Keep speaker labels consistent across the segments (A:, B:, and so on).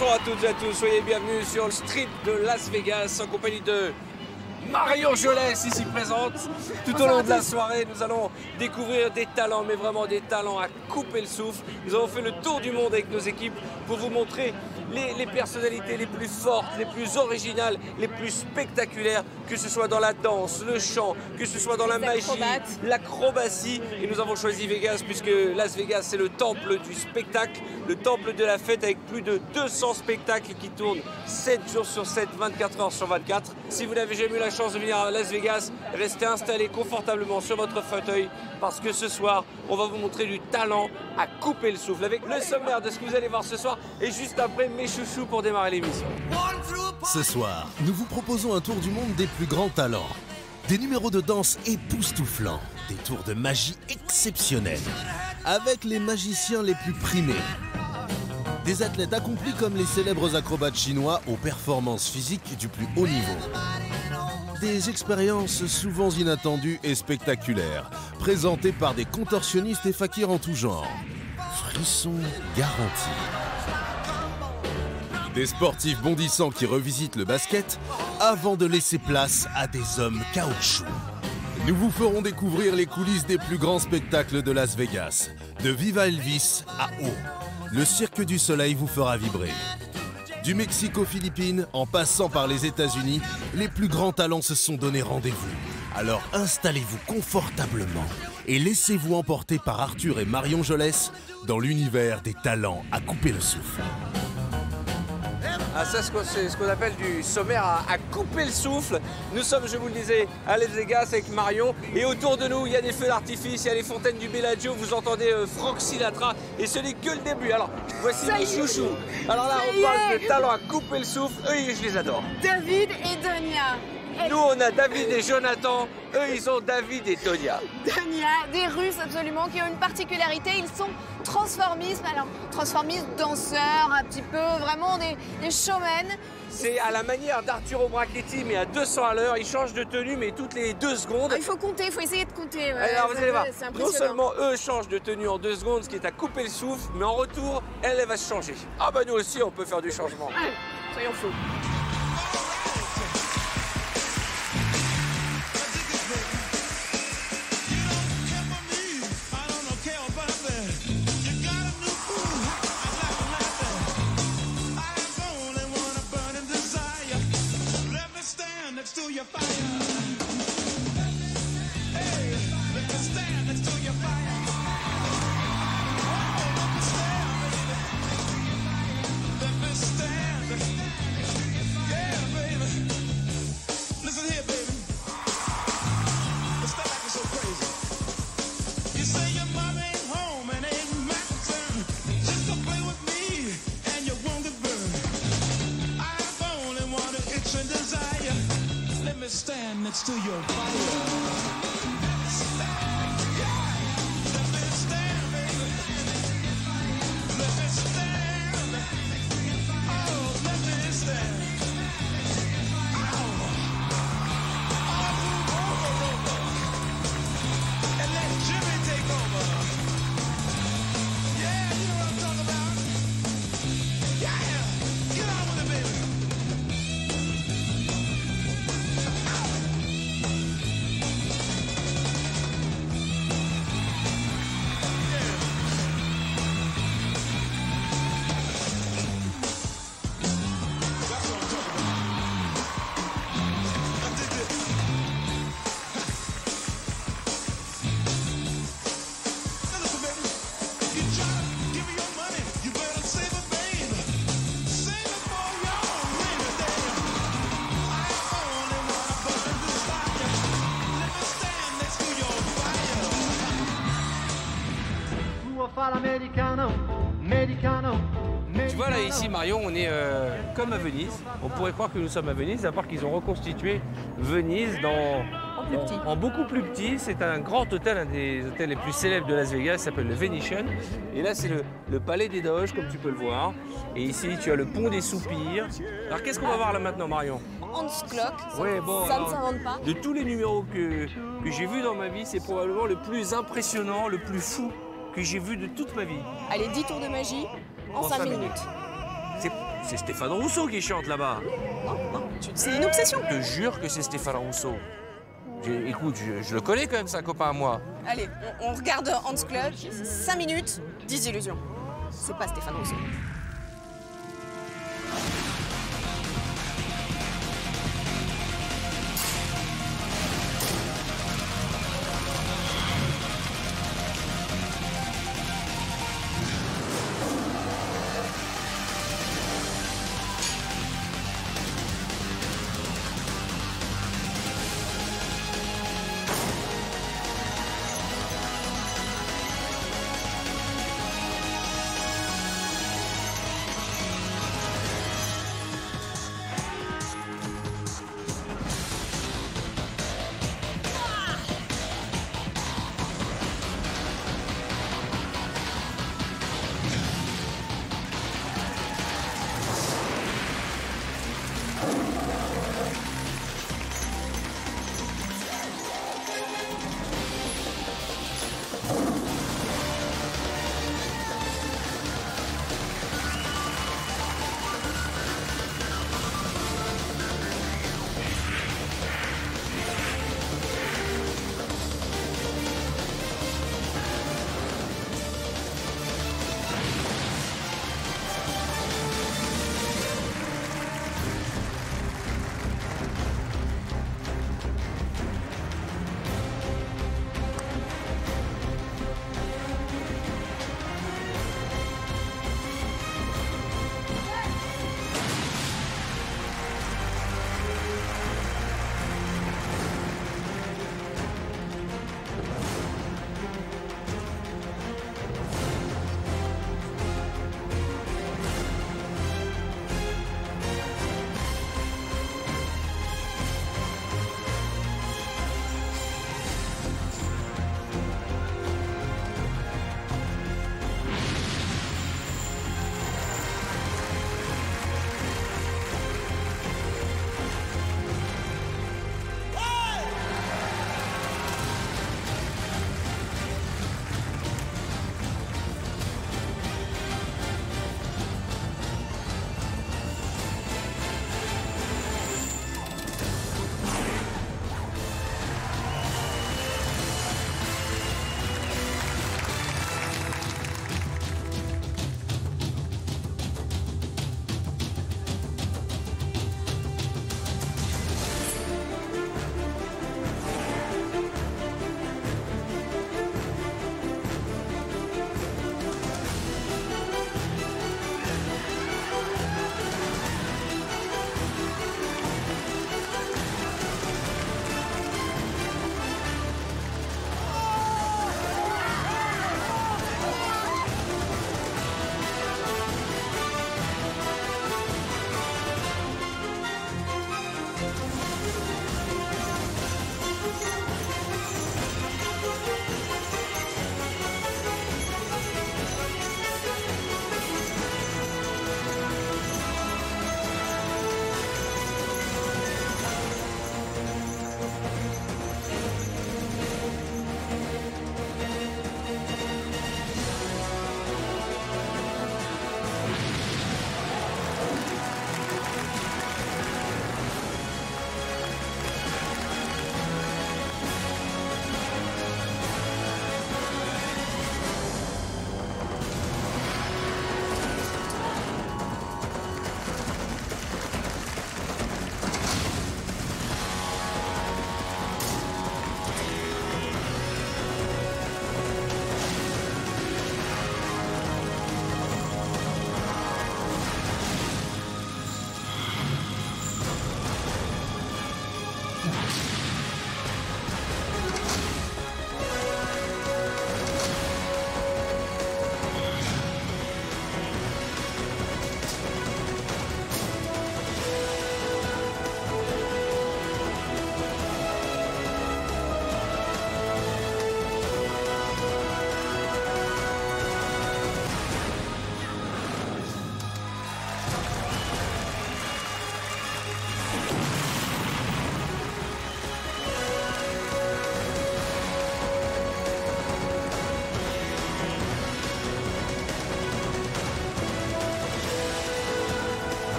A: Bonjour à toutes et à tous, soyez bienvenus sur le street de Las Vegas en compagnie de Marion Jolès ici présente. Tout au long de la soirée, nous allons découvrir des talents, mais vraiment des talents à couper le souffle. Nous avons fait le tour du monde avec nos équipes pour vous montrer les personnalités les plus fortes, les plus originales, les plus spectaculaires, que ce soit dans la danse, le chant, que ce soit dans la magie, l'acrobatie. Et nous avons choisi Vegas puisque Las Vegas c'est le temple du spectacle, le temple de la fête avec plus de 200 spectacles qui tournent 7 jours sur 7, 24 heures sur 24. Si vous n'avez jamais eu la chance de venir à Las Vegas, restez installés confortablement sur votre fauteuil parce que ce soir, on va vous montrer du talent à couper le souffle avec le sommaire de ce que vous allez voir ce soir et juste après mes chouchous pour démarrer l'émission.
B: Ce soir, nous vous proposons un tour du monde des plus grands talents. Des numéros de danse époustouflants, des tours de magie exceptionnels, avec les magiciens les plus primés. Des athlètes accomplis comme les célèbres acrobates chinois aux performances physiques du plus haut niveau. Des expériences souvent inattendues et spectaculaires, présentées par des contorsionnistes et fakirs en tout genre. Frissons garantis. Des sportifs bondissants qui revisitent le basket avant de laisser place à des hommes caoutchouc. Nous vous ferons découvrir les coulisses des plus grands spectacles de Las Vegas, de Viva Elvis à O. Le Cirque du Soleil vous fera vibrer. Du Mexique aux Philippines, en passant par les États-Unis, les plus grands talents se sont donné rendez-vous. Alors installez-vous confortablement et laissez-vous emporter par Arthur et Marion Jolès dans l'univers des talents à couper le souffle.
A: Ah, ça, c'est ce qu'on appelle du sommaire à couper le souffle. Nous sommes, je vous le disais, à Las Vegas avec Marion. Et autour de nous, il y a des feux d'artifice, il y a les fontaines du Bellagio. Vous entendez Frank Sinatra. Et ce n'est que le début. Alors, voici mes chouchous. Alors là, on parle de talent à couper le souffle. Eux, je les adore.
C: David et Donia.
A: Nous, on a David et Jonathan. Eux, ils ont David et Tonia.
C: Donia, des Russes absolument, qui ont une particularité. Ils sont transformistes. Alors, transformistes, danseurs, un petit peu, vraiment des showmen.
A: C'est à la manière d'Arturo Brachetti, mais à 200 à l'heure. Ils changent de tenue, mais toutes les 2 secondes.
C: Ah, il faut compter, il faut essayer de compter. Ouais,
A: alors, vous allez voir, non seulement eux changent de tenue en 2 secondes, ce qui est à couper le souffle, mais en retour, elle va se changer. Ah bah nous aussi, on peut faire du changement.
C: Allez, soyons fous.
D: Stand next to your fire.
A: Tu vois là ici Marion, on est comme à Venise. On pourrait croire que nous sommes à Venise, à part qu'ils ont reconstitué Venise en beaucoup plus petit. C'est un grand hôtel, un des hôtels les plus célèbres de Las Vegas, s'appelle le Venetian. Et là c'est le palais des Doges, comme tu peux le voir. Et ici tu as le pont des Soupirs. Alors qu'est-ce qu'on va voir là maintenant Marion?
C: Hans Klok,
A: ouais, bon,
C: ça ne s'invente pas.
A: De tous les numéros que j'ai vus dans ma vie, c'est probablement le plus impressionnant, le plus fou que j'ai vu de toute ma vie.
C: Allez, 10 tours de magie en 5 minutes.
A: C'est Stéphane Rousseau qui chante là-bas.
E: C'est une obsession.
A: Je te jure que c'est Stéphane Rousseau. Écoute, je le connais quand même, c'est un copain à moi.
E: Allez, on regarde Hans Club. 5 minutes, 10 illusions. C'est pas Stéphane Rousseau.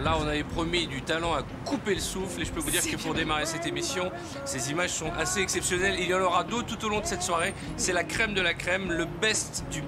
A: Là, on avait promis du talent à couper le souffle et je peux vous dire que pour démarrer cette émission, ces images sont assez exceptionnelles. Il y en aura d'autres tout au long de cette soirée. C'est la crème de la crème, le best du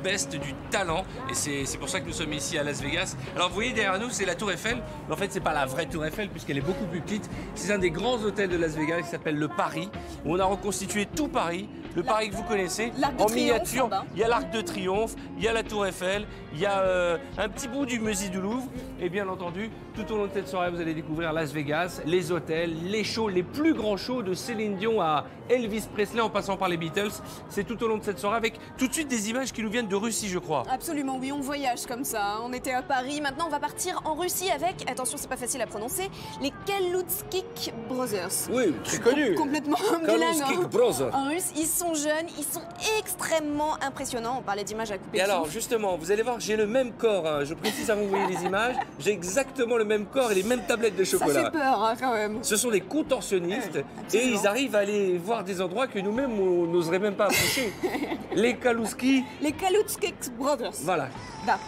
A: talent. Et c'est pour ça que nous sommes ici à Las Vegas. Alors, vous voyez derrière nous, c'est la Tour Eiffel. Mais en fait, c'est pas la vraie Tour Eiffel puisqu'elle est beaucoup plus petite. C'est un des grands hôtels de Las Vegas qui s'appelle le Paris, où on a reconstitué tout Paris. Le Paris que vous connaissez, en miniature, il y a l'Arc de Triomphe, il y a la Tour Eiffel, il y a un petit bout du musée du Louvre. Et bien entendu, tout au long de cette soirée, vous allez découvrir Las Vegas, les hôtels, les shows, les plus grands shows de Céline Dion à Elvis Presley en passant par les Beatles. C'est tout au long de cette soirée avec tout de suite des images qui nous viennent de Russie, je crois.
E: Absolument, oui, on voyage comme ça. On était à Paris, maintenant on va partir en Russie avec, attention, c'est pas facile à prononcer, les Kaluskik Brothers.
A: Oui, très connu.
E: Complètement bilingue.
A: Kaluskik Brothers.
E: En russe, ils sont jeunes, ils sont extrêmement impressionnants. On parlait d'images à couper.
A: Et alors, justement, vous allez voir, j'ai le même corps. Hein. Je précise avant que vous voyez les images. J'ai exactement le même corps et les mêmes tablettes de chocolat.
E: Ça fait peur, hein, quand même.
A: Ce sont des contorsionnistes et ils arrivent à aller voir des endroits que nous-mêmes, on n'oserait même pas approcher. Les Kaluski.
E: Les Kaluskik Brothers.
A: Voilà.
E: Va.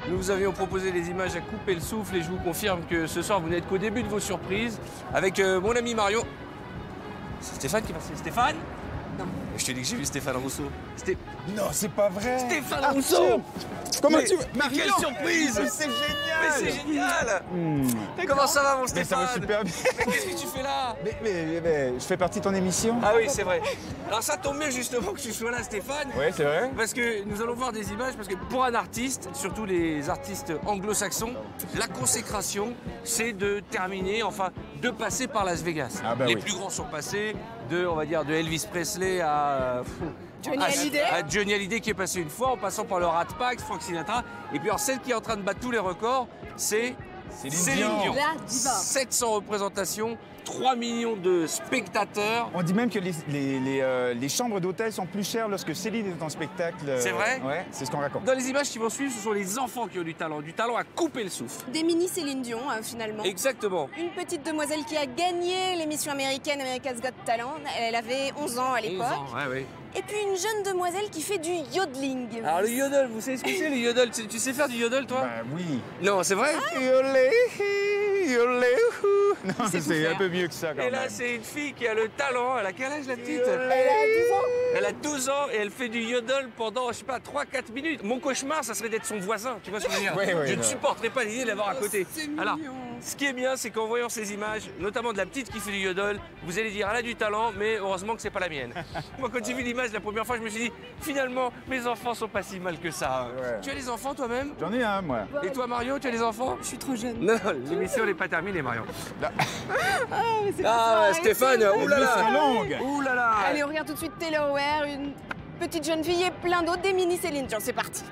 A: Nous vous avions proposé des images à couper le souffle et je vous confirme que ce soir, vous n'êtes qu'au début de vos surprises avec mon ami Marion. C'est Stéphane qui est passé. Stéphane?
E: Non.
A: Je t'ai dit que j'ai vu Stéphane Rousseau.
F: Non, c'est pas vrai.
A: Stéphane Rousseau.
F: Comment
A: Mais
F: tu...
A: quelle surprise.
F: Mais c'est génial.
A: Mais c'est génial. Comment ça va, mon
F: Mais ça
A: Stéphane?
F: va super bien.
A: Mais qu'est-ce que tu fais là?
F: Mais je fais partie de ton émission.
A: Ah oui, c'est vrai. Alors ça tombe bien justement que tu sois là, Stéphane.
F: Oui, c'est vrai.
A: Parce que nous allons voir des images, parce que pour un artiste, surtout les artistes anglo-saxons, la consécration, c'est de terminer, enfin, de passer par Las Vegas.
F: Ah bah
A: les
F: oui.
A: plus grands sont passés, on va dire, de Elvis Presley à Johnny Hallyday qui est passé une fois, en passant par le Rat Pack, Frank Sinatra. Et puis alors, celle qui est en train de battre tous les records, c'est Céline Dion.
E: La diva.
A: 700 représentations, 3 millions de spectateurs.
F: On dit même que les chambres d'hôtel sont plus chères lorsque Céline est en spectacle.
A: C'est vrai?
F: Ouais, c'est ce qu'on raconte.
A: Dans les images qui vont suivre, ce sont les enfants qui ont du talent à couper le souffle.
E: Des mini Céline Dion, finalement.
A: Exactement.
E: Une petite demoiselle qui a gagné l'émission américaine America's Got Talent. Elle avait 11 ans à
A: 11
E: l'époque.
A: ans, ouais, oui.
E: Et puis une jeune demoiselle qui fait du yodeling.
A: Alors le yodel, vous savez ce que c'est le yodel? Tu sais faire du yodel, toi?
F: Bah oui.
A: Non, c'est vrai?
F: Yolé, yolé, Non,
E: sait tout
F: c'est
E: faire.
F: un peu mieux que ça quand
A: Et là,
F: même.
A: c'est une fille qui a le talent. Elle a quel âge, la petite?
E: Elle a 12 ans.
A: Elle a 12 ans et elle fait du yodel pendant, je sais pas, 3-4 minutes. Mon cauchemar, ça serait d'être son voisin. Tu vois ce que je veux dire?
F: Oui, oui,
A: Je ne
F: oui.
A: supporterais pas l'idée de l'avoir à côté.
E: c'est
A: Alors,
E: mignon.
A: ce qui est bien, c'est qu'en voyant ces images, notamment de la petite qui fait du yodel, vous allez dire, elle a du talent, mais heureusement que c'est pas la mienne. Moi, quand j'ai vu l'image la première fois, je me suis dit, finalement, mes enfants sont pas si mal que ça.
F: Ouais.
A: Tu as des enfants toi-même?
F: J'en ai un, moi.
A: Et toi, Mario, tu as des enfants?
E: Je suis trop jeune.
A: Non, l'émission n'est pas terminée, Mario.
E: Mais c'est pas
A: Ah,
E: ça,
A: Stéphane,
E: arrêtez.
A: oulala!
F: longue.
A: Oulala!
E: Allez, on regarde tout de suite Taylor Ware, une petite jeune fille et plein d'autres, des mini Céline Dion. C'est parti.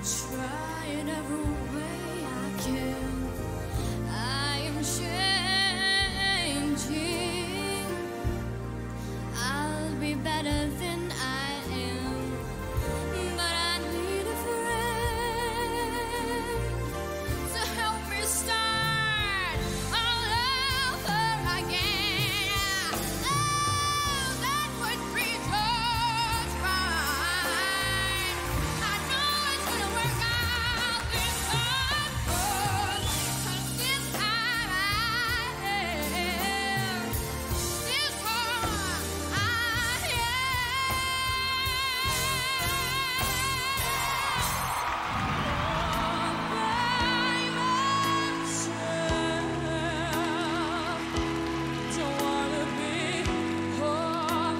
G: Trying every way I can. I am changing. I'll be better than I am, but I need a friend to help me start all over again. Oh, that would be just fine. I know it's gonna work out this time, 'cause this time I am. This time I don't wanna be all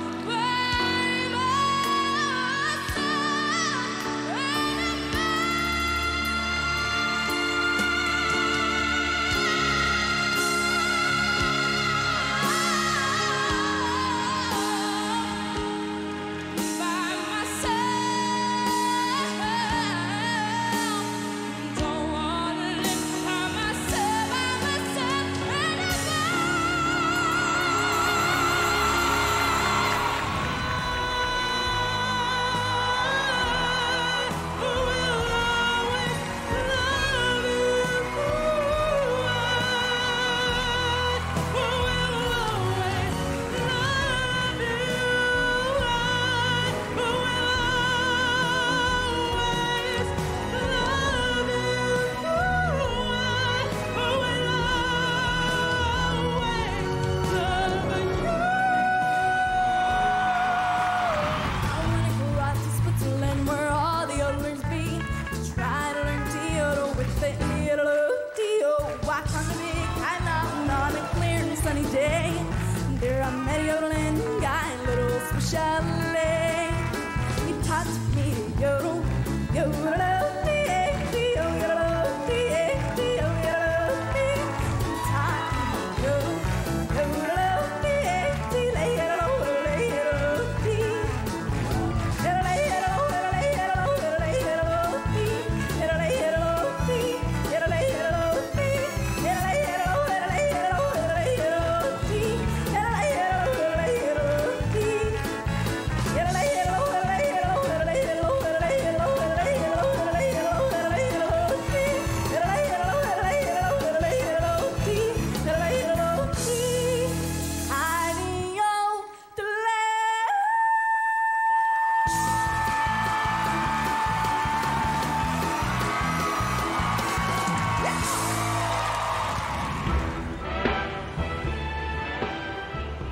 G: by myself by myself. Don't wanna live by myself I wanna go out to Switzerland where all the others be. Try to learn Theodore with the Theo. Walk on the big island on a clear and sunny day. There I met a yodeling guy in a little Swiss chalet. He taught me to yodel, yodel.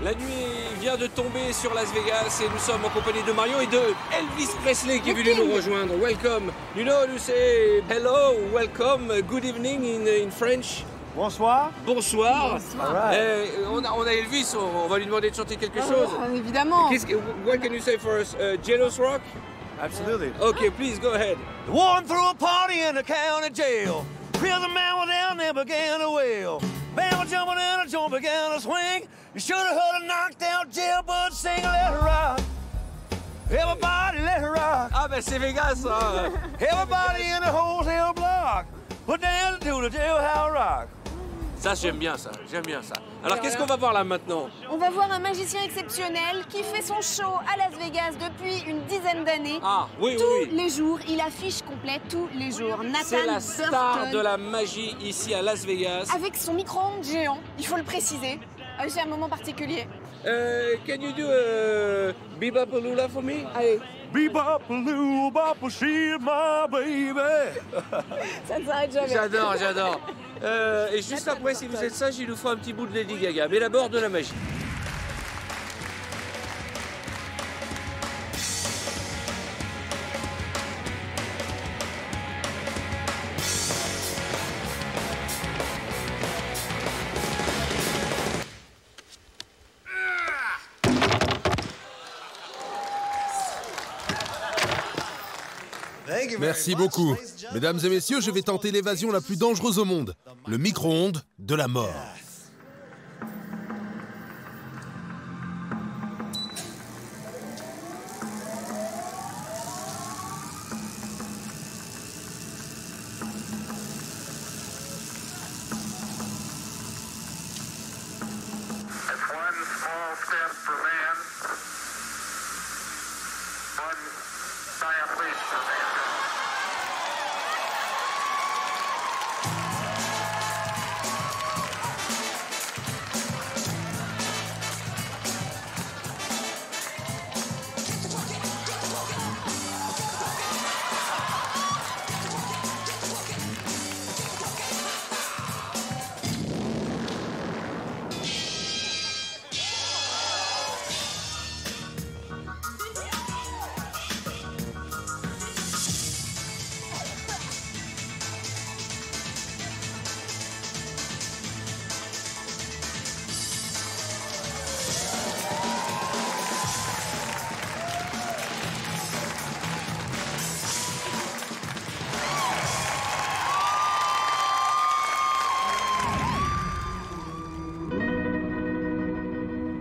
A: La nuit vient de tomber sur Las Vegas et nous sommes en compagnie de Marion et de Elvis Presley qui est venu nous rejoindre. Welcome. You know how to say hello, welcome, good evening in French.
F: Bonsoir.
A: Bonsoir.
F: All right.
A: On a Elvis, on va lui demander de chanter quelque chose.
E: Évidemment.
A: What can you say for us? Jealous Rock?
F: Absolutely.
A: Okay, please go ahead.
H: One threw a party in the county jail. Prison man was down there began to wail. Band was jumping and a joint began to swing. You should have heard a knocked out jailbird sing, let her rock. Everybody let her rock.
A: Ah ben c'est Vegas, hein.
H: Everybody in the wholesale block. Put down to the jailhouse rock.
A: Ça j'aime bien ça, Alors qu'est-ce qu'on va voir là maintenant?
E: On va voir un magicien exceptionnel qui fait son show à Las Vegas depuis une dizaine d'années.
A: Ah oui,
E: Tous
A: oui, oui.
E: les jours, il affiche complet tous les jours.
A: C'est
E: Nathan
A: la star
E: Burton,
A: de la magie ici à Las Vegas.
E: avec son micro-ondes géant, il faut le préciser. C'est un moment particulier.
A: Can you do Bebopalula for me?
C: Allez,
H: Bebopaloo, she's my baby.
C: ça ne s'arrête jamais.
A: J'adore, j'adore. Et juste après, si vous êtes sage, il nous fera un petit bout de Lady Gaga. Mais d'abord de la magie.
B: Merci beaucoup. Mesdames et messieurs, je vais tenter l'évasion la plus dangereuse au monde. Le micro-ondes de la mort.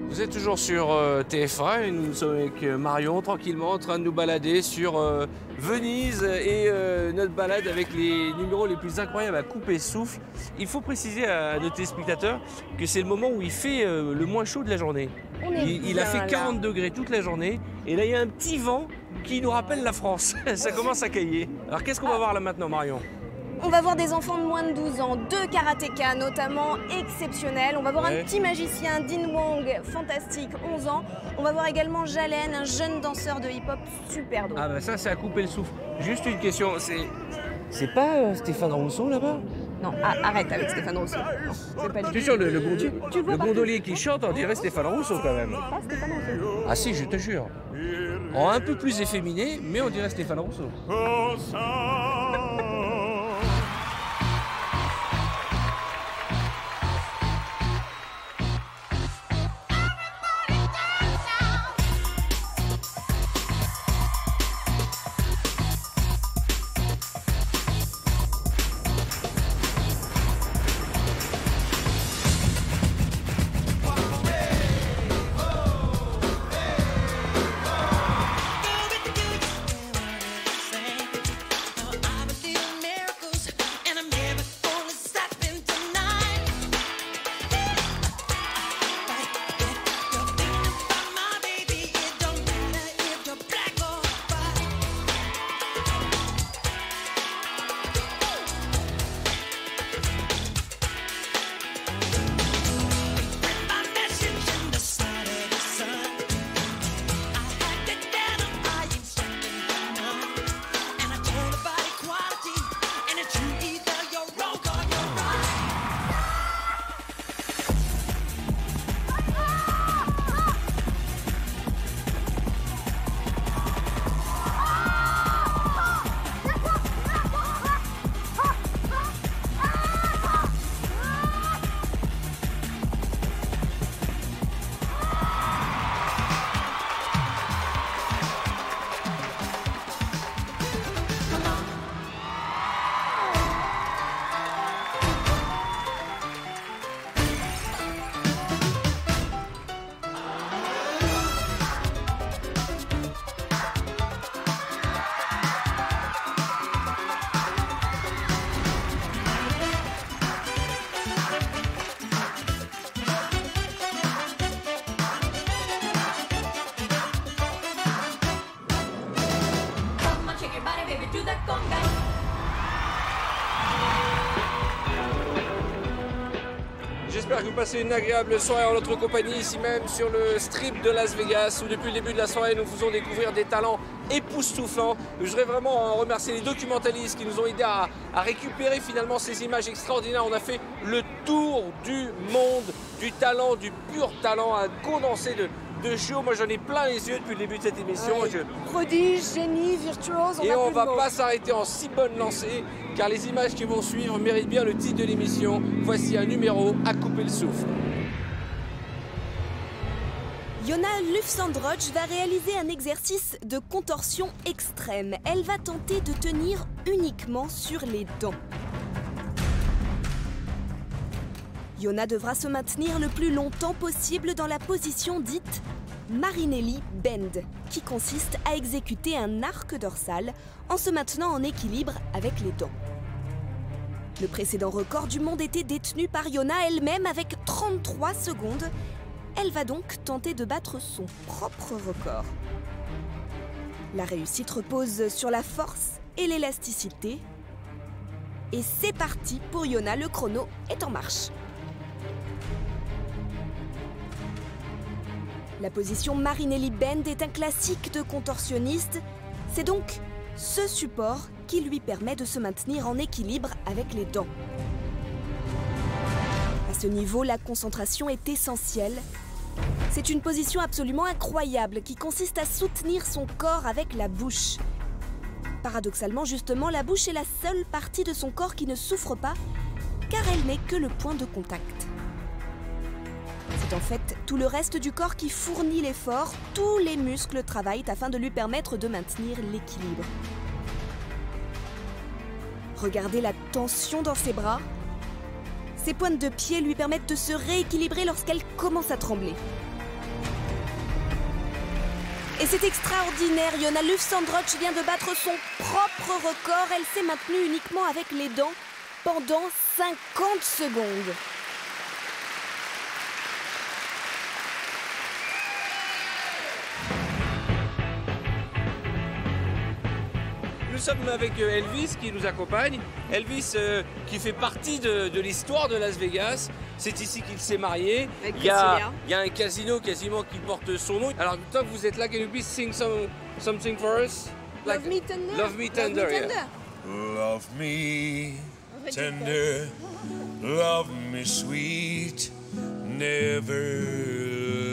A: Vous êtes toujours sur TF1 et nous sommes avec Marion tranquillement en train de nous balader sur Venise et notre balade avec les numéros les plus incroyables à couper souffle. Il faut préciser à nos téléspectateurs que c'est le moment où il fait le moins chaud de la journée. Il a fait 40 degrés toute la journée et là il y a un petit vent qui nous rappelle la France. Ça commence à cailler. Alors qu'est-ce qu'on va voir là maintenant, Marion?
E: On va voir des enfants de moins de 12 ans, 2 karatékas notamment exceptionnels. On va voir un petit magicien, Din Wong, fantastique, 11 ans. On va voir également Jalen, un jeune danseur de hip-hop super drôle.
A: Ah bah ça c'est à couper le souffle. Juste une question, c'est pas Stéphane Rousseau là-bas?
E: Non, arrête avec Stéphane Rousseau. Non, c'est pas lui.
A: Tu es sûr, le
E: vois pas
A: gondolier qui chante, on dirait Stéphane Rousseau quand même.
E: Pas Stéphane Rousseau.
A: Ah si, je te jure. En un peu plus efféminé, mais on dirait Stéphane Rousseau. que vous passez une agréable soirée en notre compagnie, ici même sur le strip de Las Vegas, où depuis le début de la soirée, nous faisons découvrir des talents époustouflants. Je voudrais vraiment remercier les documentalistes qui nous ont aidés à récupérer finalement ces images extraordinaires. On a fait le tour du monde, du talent, du pur talent, un condensé de show. Moi, j'en ai plein les yeux depuis le début de cette émission.
E: Ouais. Prodige, génie, virtuose,
A: Et on va
E: pas
A: pas s'arrêter en si bonne lancée, car les images qui vont suivre méritent bien le titre de l'émission. Voici un numéro à couper le souffle.
E: Yona Lufsandroch va réaliser un exercice de contorsion extrême. Elle va tenter de tenir uniquement sur les dents. Yona devra se maintenir le plus longtemps possible dans la position dite Marinelli Bend, qui consiste à exécuter un arc dorsal en se maintenant en équilibre avec les dents. Le précédent record du monde était détenu par Yona elle-même avec 33 secondes. Elle va donc tenter de battre son propre record. La réussite repose sur la force et l'élasticité. Et c'est parti pour Yona, le chrono est en marche. La position Marinelli Bend est un classique de contorsionniste. C'est donc ce support qui lui permet de se maintenir en équilibre avec les dents. À ce niveau, la concentration est essentielle. C'est une position absolument incroyable qui consiste à soutenir son corps avec la bouche. Paradoxalement, justement, la bouche est la seule partie de son corps qui ne souffre pas, car elle n'est que le point de contact. C'est en fait tout le reste du corps qui fournit l'effort. Tous les muscles travaillent afin de lui permettre de maintenir l'équilibre. Regardez la tension dans ses bras. Ses pointes de pied lui permettent de se rééquilibrer lorsqu'elle commence à trembler. Et c'est extraordinaire, Yona Lufsandroch vient de battre son propre record. Elle s'est maintenue uniquement avec les dents pendant 50 secondes.
A: Nous sommes avec Elvis qui nous accompagne. Elvis qui fait partie de l'histoire de Las Vegas. C'est ici qu'il s'est marié. Il y a un casino quasiment qui porte son nom. Alors, tant que vous êtes là, can you please sing something for us?
E: Love Me Tender.
A: Love Me Tender, yeah.
H: Love me tender, love me sweet, never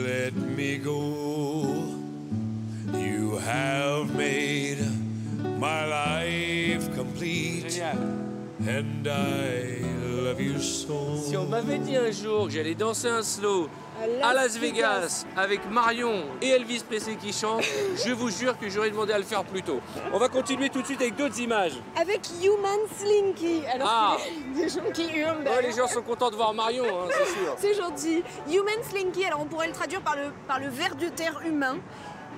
H: let me go. You have made my life complete,
A: Génial.
H: and I love you so.
A: Si on m'avait dit un jour que j'allais danser un slow à Las Vegas avec Marion et Elvis Presley qui chantent, je vous jure que j'aurais demandé à le faire plus tôt. On va continuer tout de suite avec d'autres images.
E: Avec Human Slinky. Alors qu'il y a des gens qui hurlent.
A: Ouais, les gens sont contents de voir Marion, hein, c'est sûr.
E: C'est gentil. Human Slinky, alors on pourrait le traduire par le ver de terre humain.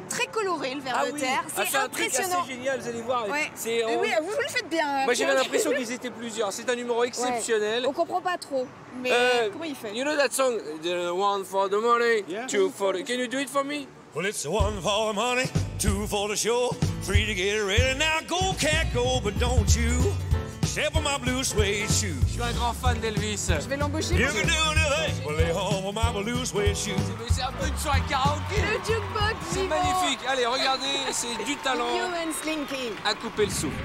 E: Très coloré le ver de terre, c'est
A: un truc
E: impressionnant.
A: assez génial, vous allez voir.
E: Ouais.
A: On...
E: Oui, vous le faites bien.
A: Moi j'avais l'impression qu'ils étaient plusieurs, c'est un numéro exceptionnel.
E: Ouais. On comprend pas trop, mais comment il fait?
A: You know that song, the one for the money, two for the... Can you do it for me?
H: Well, it's the one for the money, two for the show, three to get ready. Now go, cat, go, but don't you step on my blue suede shoes.
A: Je suis un grand fan d'Elvis.
E: Je vais l'embaucher.
H: You can do anything, well, lay home with my blue suede shoes.
A: C'est un peu une soirée karaoké.
E: Le jukebox,
A: C'est magnifique. Allez, regardez, c'est du talent
E: Human Slinky.
A: à couper le souffle.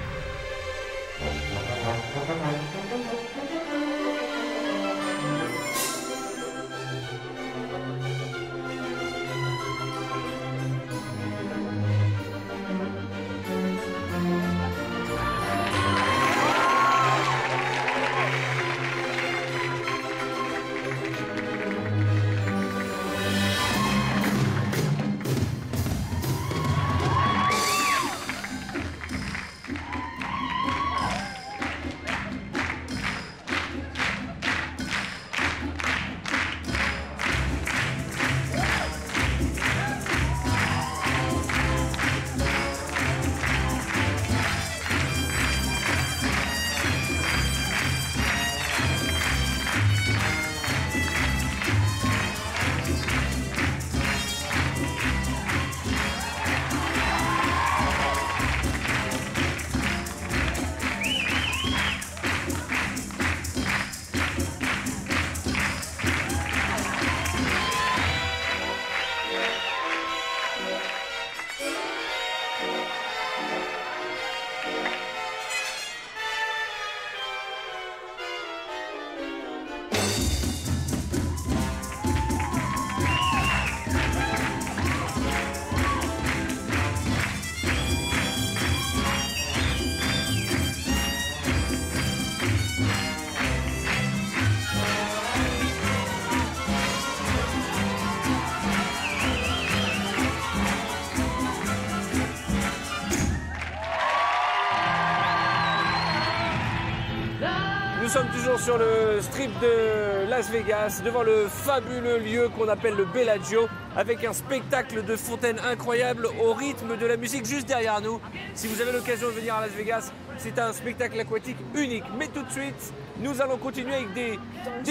A: Nous sommes toujours sur le strip de Las Vegas, devant le fabuleux lieu qu'on appelle le Bellagio, avec un spectacle de fontaine incroyable au rythme de la musique juste derrière nous. Si vous avez l'occasion de venir à Las Vegas, c'est un spectacle aquatique unique. Mais tout de suite, nous allons continuer avec des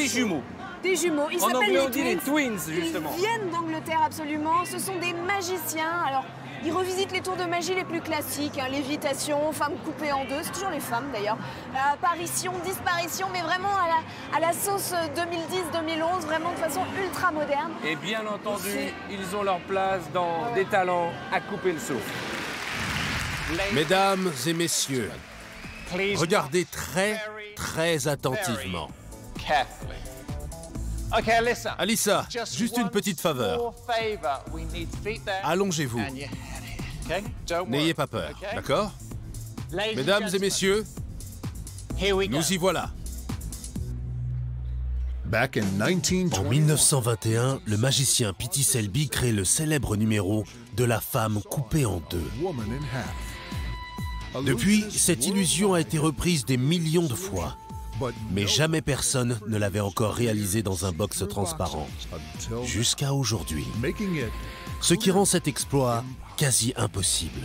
A: jumeaux.
E: Des jumeaux, ils
A: En
E: s'appellent
A: anglais, on
E: les
A: dit les
E: twins.
A: twins, justement.
E: Ils viennent d'Angleterre, absolument. Ce sont des magiciens. Alors, ils revisitent les tours de magie les plus classiques, hein, lévitation, femmes coupées en deux, c'est toujours les femmes d'ailleurs, apparition, disparition, mais vraiment à la sauce 2010-2011, vraiment de façon ultra moderne.
A: Et bien entendu, ils ont leur place dans des talents à couper le souffle.
B: Mesdames et messieurs, regardez très attentivement. Alissa, juste une petite faveur. Allongez-vous. N'ayez pas peur, d'accord? Mesdames et messieurs, nous y voilà. En 1921, le magicien P.T. Selby crée le célèbre numéro de la femme coupée en deux. Depuis, cette illusion a été reprise des millions de fois, mais jamais personne ne l'avait encore réalisée dans un box transparent, jusqu'à aujourd'hui. Ce qui rend cet exploit quasi impossible.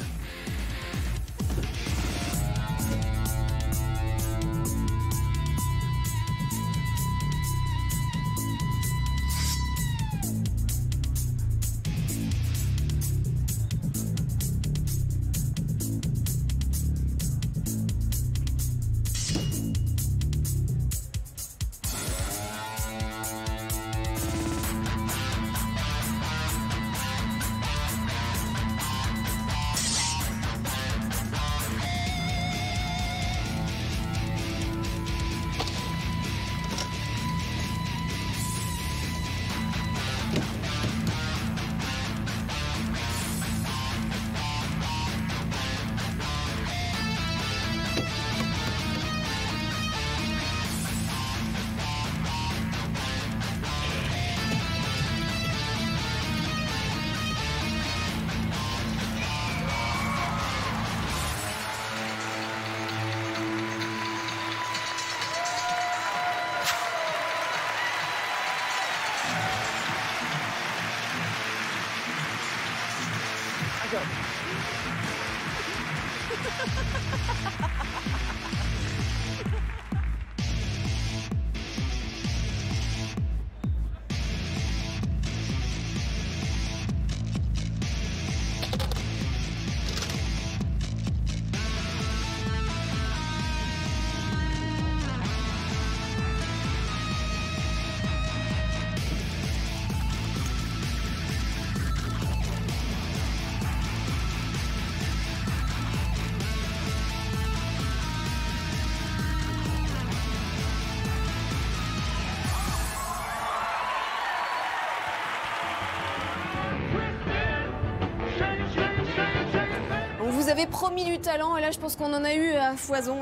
E: Vous avez promis du talent et là je pense qu'on en a eu à foison,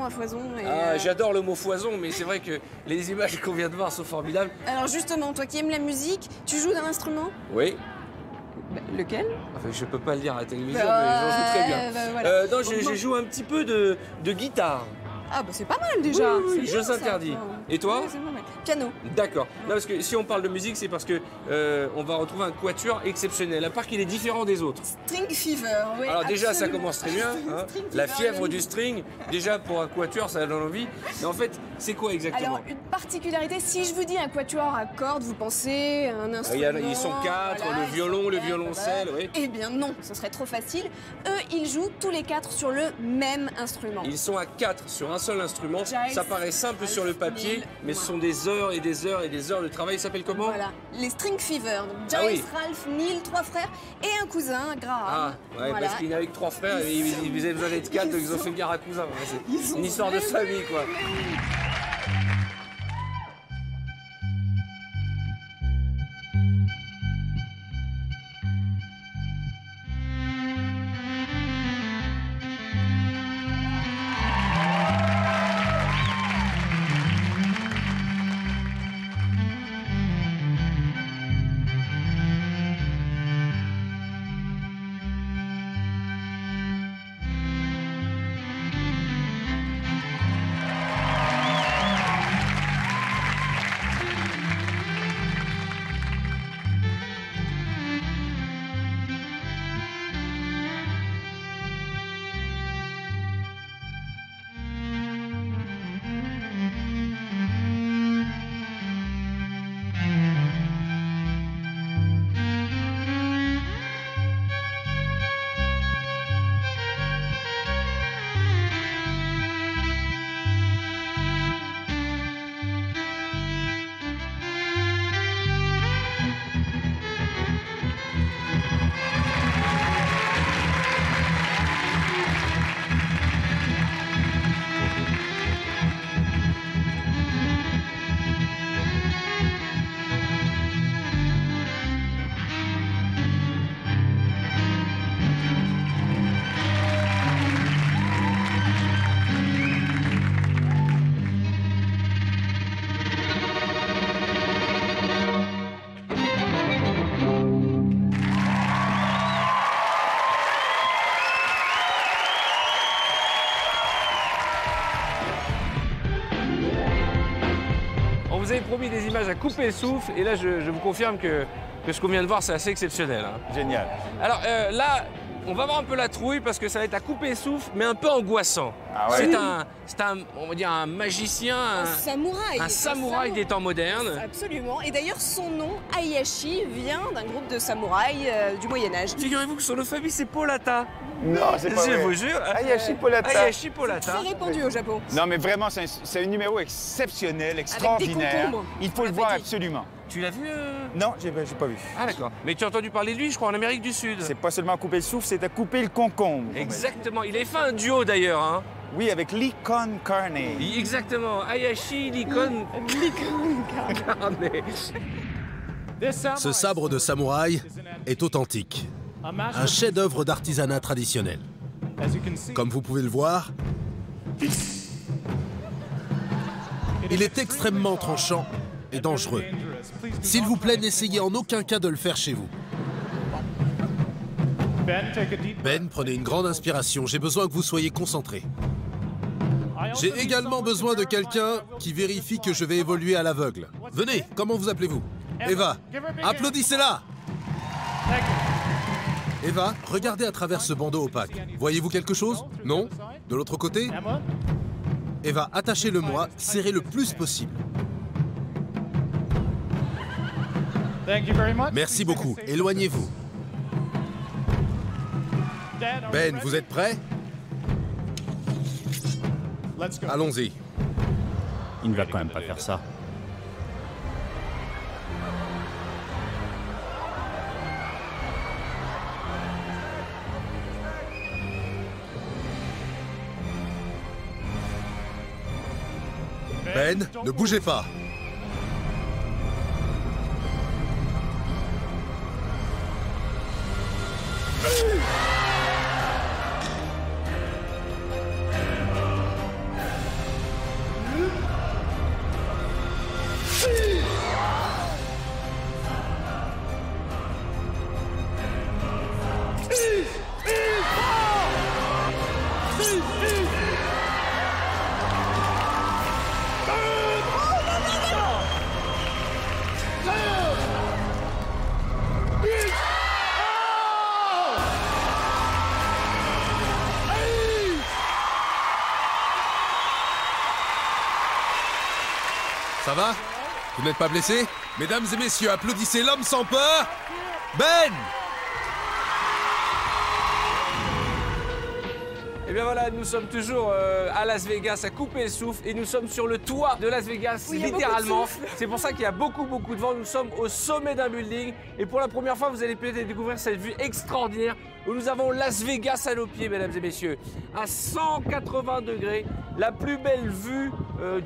E: et,
A: J'adore le mot foison, mais c'est vrai que les images qu'on vient de voir sont formidables.
E: Alors justement, toi qui aimes la musique, tu joues d'un instrument?
A: Oui.
E: Lequel?
A: Enfin, je peux pas le dire à la télévision, mais j'en joue très bien.
E: Voilà.
A: Non, je joue un petit peu de guitare.
E: Ah bah c'est pas mal déjà.
A: Oui,
E: C'est
A: je
E: bien, ça.
A: s'interdis. Et toi?
E: Ouais, c'est pas mal. Piano.
A: D'accord. Non, parce que si on parle de musique, c'est parce que on va retrouver un quatuor exceptionnel, à part qu'il est différent des autres.
E: String Fever, oui.
A: Alors déjà, ça
E: absolument.
A: commence très bien. Hein.
E: String
A: La
E: Fever,
A: fièvre
E: oui.
A: du string, déjà pour un quatuor, ça donne envie. Mais en fait, c'est quoi exactement?
E: Alors, une particularité, si je vous dis un quatuor à cordes, vous pensez à un instrument.
A: Ils sont quatre, le violon, le violoncelle, oui.
E: Eh bien non, ce serait trop facile. Eux, ils jouent tous les quatre sur le même instrument.
A: Ils sont à 4 sur un seul instrument.
E: Giles,
A: Ça paraît simple sur le papier,
E: Neil,
A: mais ce sont des heures et des heures et des heures de travail. Ça s'appelle comment?
E: Voilà, les String Fever. Donc, Giles,
A: Ah oui.
E: Ralph, Neil, 3 frères et un cousin, Graham.
A: Ah, ouais,
E: Voilà.
A: parce qu'il est avec 3 frères et ils avaient besoin d'être 4, donc ils ont fait gare à cousin. Ouais, c'est une histoire de famille, quoi. promis des images à couper le souffle. Et là, je vous confirme que ce qu'on vient de voir, c'est assez exceptionnel. Hein.
F: Génial.
A: Alors là, on va avoir un peu la trouille parce que ça va être à couper le souffle, mais un peu angoissant.
F: Ah ouais.
A: C'est un, on va dire, un magicien,
E: samouraï.
A: un samouraï des temps modernes.
E: Absolument. Et d'ailleurs, son nom, Hayashi, vient d'un groupe de samouraïs du Moyen-Âge.
A: Figurez-vous que son nom de famille, c'est Polata.
F: Non, c'est pas
A: Je
F: vrai.
A: vous jure.
F: Hayashi Polata.
A: Hayashi Polata.
E: Très répandu au Japon.
F: Non, mais vraiment, c'est un numéro exceptionnel, extraordinaire.
E: concombres.
F: Il faut le voir absolument.
A: Tu l'as vu
F: Non, j'ai pas vu.
A: Ah d'accord. Mais tu as entendu parler de lui, je crois, en Amérique du Sud.
F: C'est pas seulement à couper le souffle, c'est à couper le concombre.
A: Exactement. Il avait fait un duo d'ailleurs. Hein.
F: Oui, avec Lee Con Carney.
A: Exactement. Hayashi Likon. Carney.
B: Ce sabre de samouraï est authentique. Un chef-d'œuvre d'artisanat traditionnel. Comme vous pouvez le voir, il est extrêmement tranchant et dangereux. S'il vous plaît, n'essayez en aucun cas de le faire chez vous. Ben, prenez une grande inspiration. J'ai besoin que vous soyez concentré. J'ai également besoin de quelqu'un qui vérifie que je vais évoluer à l'aveugle. Venez, comment vous appelez-vous? Eva. Applaudissez-la! Eva, regardez à travers ce bandeau opaque. Voyez-vous quelque chose? Non? De l'autre côté? Eva, attachez-le-moi, serrez le plus possible. Merci beaucoup. Éloignez-vous. Ben, vous êtes prêts? Allons-y.
I: Il ne va quand même pas faire ça.
B: Ben, ne bougez pas. Ça va? Vous n'êtes pas blessé? Mesdames et messieurs, applaudissez l'homme sans peur, Ben!
A: Et bien voilà, nous sommes toujours à Las Vegas à couper le souffle et nous sommes sur le toit de Las Vegas,
E: Oui,
A: littéralement. C'est pour ça qu'il y a beaucoup de vent. Nous sommes au sommet d'un building et pour la première fois, vous allez peut-être découvrir cette vue extraordinaire où nous avons Las Vegas à nos pieds, mesdames et messieurs, à 180 degrés, la plus belle vue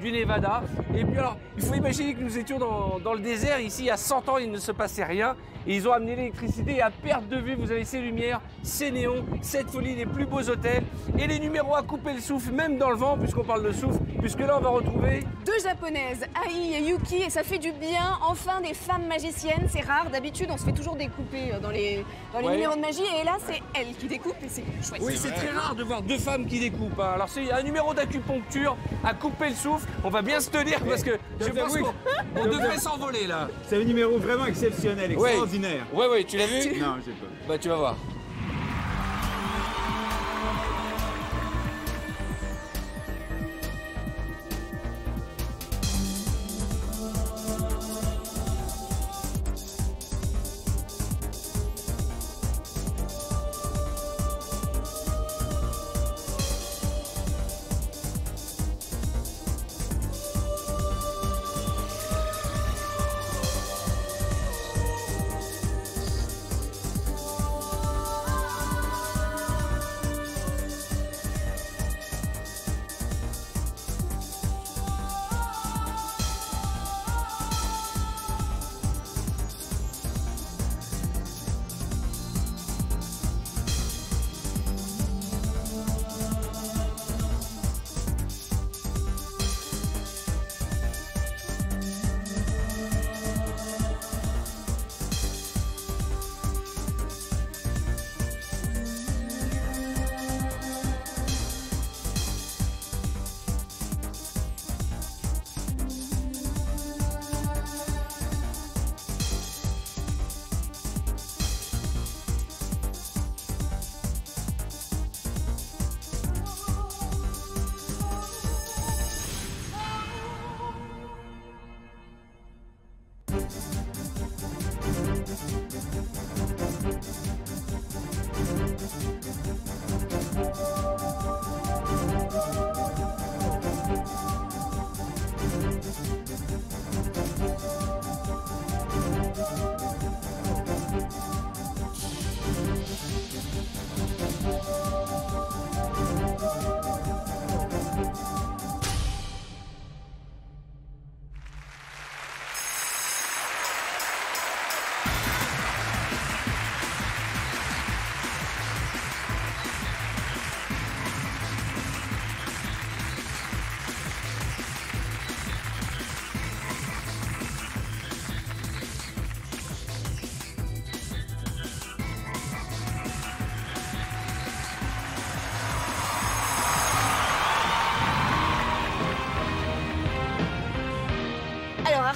A: du Nevada. Et puis alors, il faut imaginer que nous étions dans le désert. Ici, il y a 100 ans, il ne se passait rien. Et ils ont amené l'électricité à perte de vue. Vous avez ces lumières, ces néons, cette folie, les plus beaux hôtels. Et les numéros à couper le souffle, même dans le vent, puisqu'on parle de souffle. Puisque là, on va retrouver...
E: Deux japonaises, Ai et Yuki, et ça fait du bien. Enfin, des femmes magiciennes, c'est rare. D'habitude, on se fait toujours découper dans les numéros de magie. Et là, c'est elles qui découpent et c'est chouette.
A: Oui, c'est très rare de voir deux femmes qui découpent. Hein. Alors, c'est un numéro d'acupuncture à couper le souffle. On va bien se tenir parce que je pense qu'on devrait s'envoler là.
F: C'est un numéro vraiment exceptionnel, extraordinaire.
A: Oui, tu l'as vu?
F: Non, j'ai pas.
A: Bah, tu vas voir.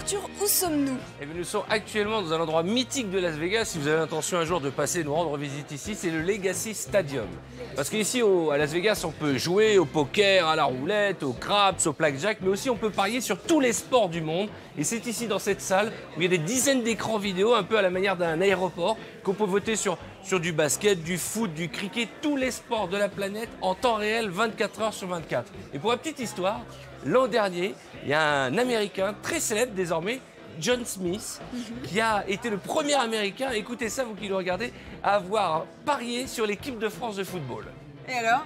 E: Arthur, où sommes-nous?
A: Eh bien, nous sommes actuellement dans un endroit mythique de Las Vegas. Si vous avez l'intention un jour de passer nous rendre visite ici, c'est le Legacy Stadium. Parce qu'ici, à Las Vegas, on peut jouer au poker, à la roulette, au craps, au blackjack, mais aussi on peut parier sur tous les sports du monde. Et c'est ici, dans cette salle, où il y a des dizaines d'écrans vidéo, un peu à la manière d'un aéroport, qu'on peut voter sur du basket, du foot, du cricket, tous les sports de la planète en temps réel, 24 heures sur 24. Et pour la petite histoire, l'an dernier, il y a un Américain très célèbre désormais, John Smith, qui a été le premier Américain, écoutez ça vous qui le regardez, à avoir parié sur l'équipe de France de football.
E: Et alors?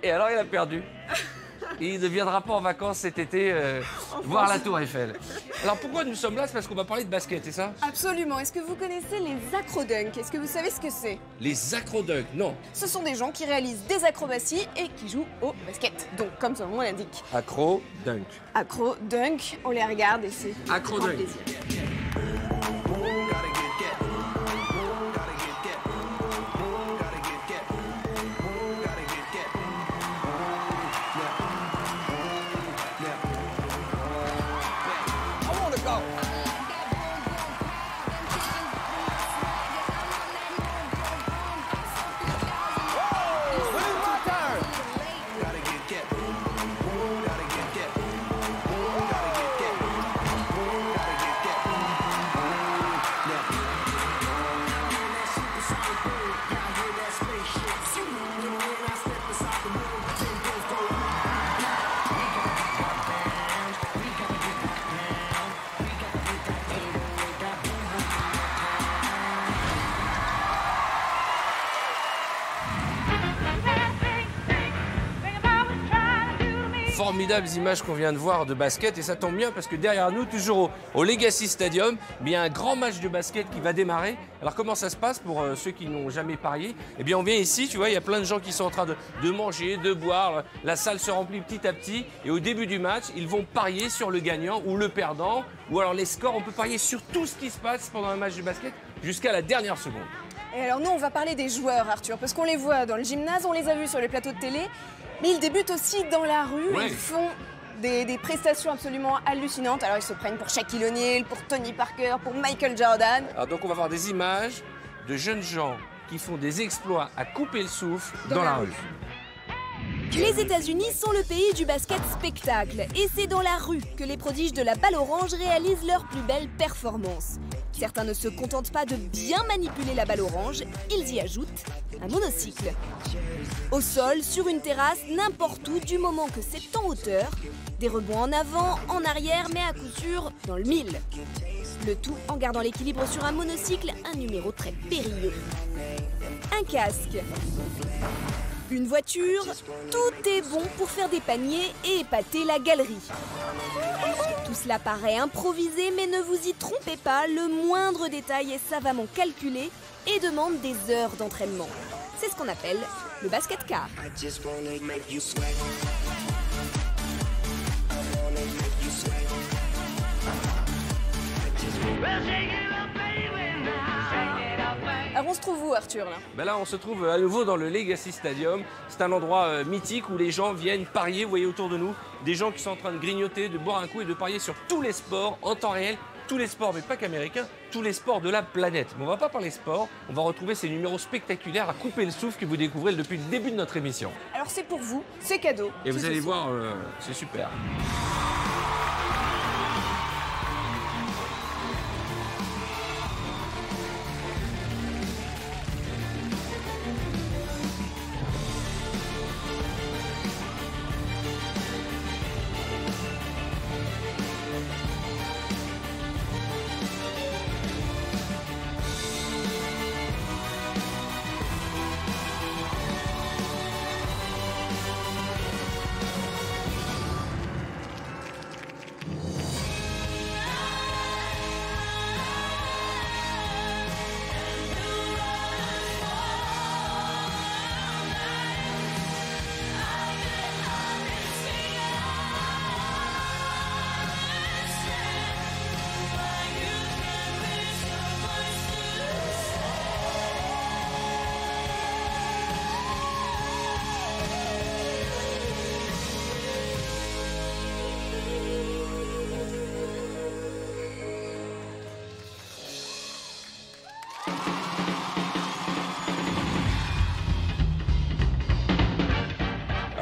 A: Et alors il a perdu. Et il ne viendra pas en vacances cet été voir la Tour Eiffel. Alors pourquoi nous sommes là? C'est parce qu'on va parler de basket, c'est ça?
E: Absolument. Est-ce que vous connaissez les acrodunks? Est-ce que vous savez ce que c'est?
A: Les acrodunks, non.
E: Ce sont des gens qui réalisent des acrobaties et qui jouent au basket. Donc, comme son nom l'indique.
A: Acrodunk.
E: Acrodunk, on les regarde et c'est un grand
A: Acrodunk.
E: plaisir.
A: Formidables images qu'on vient de voir de basket et ça tombe bien parce que derrière nous, toujours au Legacy Stadium, il y a un grand match de basket qui va démarrer. Alors comment ça se passe pour ceux qui n'ont jamais parié? Eh bien on vient ici, tu vois, il y a plein de gens qui sont en train de manger, de boire, la salle se remplit petit à petit et au début du match, ils vont parier sur le gagnant ou le perdant ou alors les scores. On peut parier sur tout ce qui se passe pendant un match de basket jusqu'à la dernière seconde.
E: Et alors nous, on va parler des joueurs, Arthur, parce qu'on les voit dans le gymnase, on les a vus sur les plateaux de télé, mais ils débutent aussi dans la rue,
A: Ouais.
E: Ils font des prestations absolument hallucinantes. Alors ils se prennent pour Shaquille O'Neal, pour Tony Parker, pour Michael Jordan.
A: Alors donc on va voir des images de jeunes gens qui font des exploits à couper le souffle dans la rue.
E: Les États-Unis sont le pays du basket spectacle et c'est dans la rue que les prodiges de la balle orange réalisent leurs plus belles performances. Certains ne se contentent pas de bien manipuler la balle orange, ils y ajoutent un monocycle. Au sol, sur une terrasse, n'importe où, du moment que c'est en hauteur, des rebonds en avant, en arrière, mais à coup sûr dans le mille. Le tout en gardant l'équilibre sur un monocycle, un numéro très périlleux. Un casque. Une voiture, tout est bon pour faire des paniers et épater la galerie. Tout cela paraît improvisé, mais ne vous y trompez pas, le moindre détail est savamment calculé et demande des heures d'entraînement. C'est ce qu'on appelle le basket car. Alors on se trouve où, Arthur, là?
A: Ben là, on se trouve à nouveau dans le Legacy Stadium. C'est un endroit mythique où les gens viennent parier. Vous voyez autour de nous des gens qui sont en train de grignoter, de boire un coup et de parier sur tous les sports en temps réel. Tous les sports, mais pas qu'américains, tous les sports de la planète. Mais on va pas parler sport, on va retrouver ces numéros spectaculaires à couper le souffle que vous découvrez depuis le début de notre émission.
E: Alors c'est pour vous, c'est cadeau.
A: Et vous
E: C'est
A: allez
E: ceci.
A: voir, c'est super.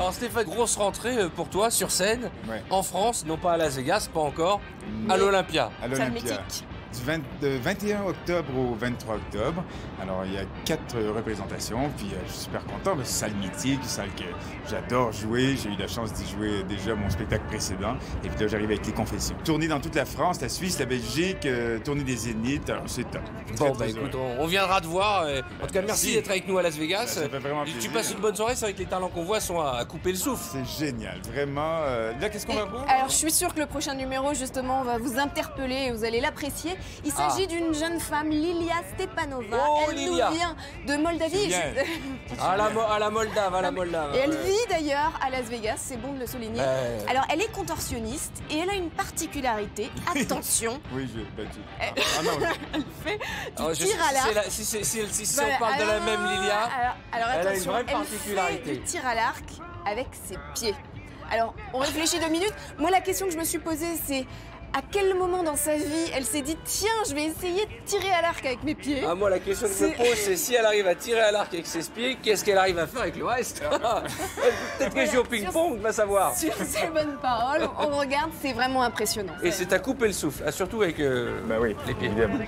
A: Alors Stéphane, grosse rentrée pour toi sur scène,
F: Ouais.
A: en France, non pas à Las Vegas, pas encore, à l'Olympia.
F: À
E: Salle
F: l'Olympia.
E: mythique.
F: De 21 octobre au 23 octobre. Alors, il y a 4 représentations, puis je suis super content, parce que c'est salle mythique, salle que j'adore jouer. J'ai eu la chance d'y jouer déjà mon spectacle précédent. Et puis là, j'arrive avec Les Confessions. Tournée dans toute la France, la Suisse, la Belgique, tournée des Zéniths. Alors, c'est top.
A: Bon,
F: Très, très
A: écoute,
F: heureux.
A: on viendra te voir. En tout cas, merci
F: Merci.
A: d'être avec nous à Las Vegas.
F: Ça fait vraiment
A: Tu
F: plaisir.
A: passes une bonne soirée, c'est vrai que les talents qu'on voit sont à couper le souffle.
F: C'est génial, vraiment. Là, qu'est-ce qu'on
E: Et
F: va voir?
E: alors, je suis sûre que le prochain numéro, justement, va vous interpeller et vous allez l'apprécier. Il s'agit d'une jeune femme, Lilia Stepanova.
A: Oh,
E: Elle
A: Lilia.
E: nous vient de Moldavie.
F: Génial.
A: À la Moldave, à la Moldave.
E: Et elle
A: Ouais.
E: vit d'ailleurs à Las Vegas, c'est bon de le souligner.
A: Ouais.
E: Alors, elle est contorsionniste et elle a une particularité. Attention,
F: Oui, Ah non,
E: elle fait du
A: Alors, je
E: tir
A: sais
E: à
A: si
E: l'arc.
A: c'est la- si
E: Voilà,
A: on parle de la même Lilia.
E: Alors
A: elle a une
E: attention,
A: vraie
E: elle
A: particularité.
E: fait du tir à l'arc avec ses pieds. Alors, on réfléchit 2 minutes. Moi, la question que je me suis posée, c'est à quel moment dans sa vie elle s'est dit tiens, je vais essayer de tirer à l'arc avec mes pieds.
A: Ah, moi, la question que je me
E: C'est-
A: pose, c'est si elle arrive à tirer à l'arc avec ses pieds, qu'est-ce qu'elle arrive à faire avec le reste? Peut-être qu'elle joue au ping-pong, va savoir.
E: Sur ces bonnes paroles, on regarde, c'est vraiment impressionnant.
A: Et c'est à couper le souffle, ah, surtout avec
F: bah oui,
A: les pieds.
F: évidemment.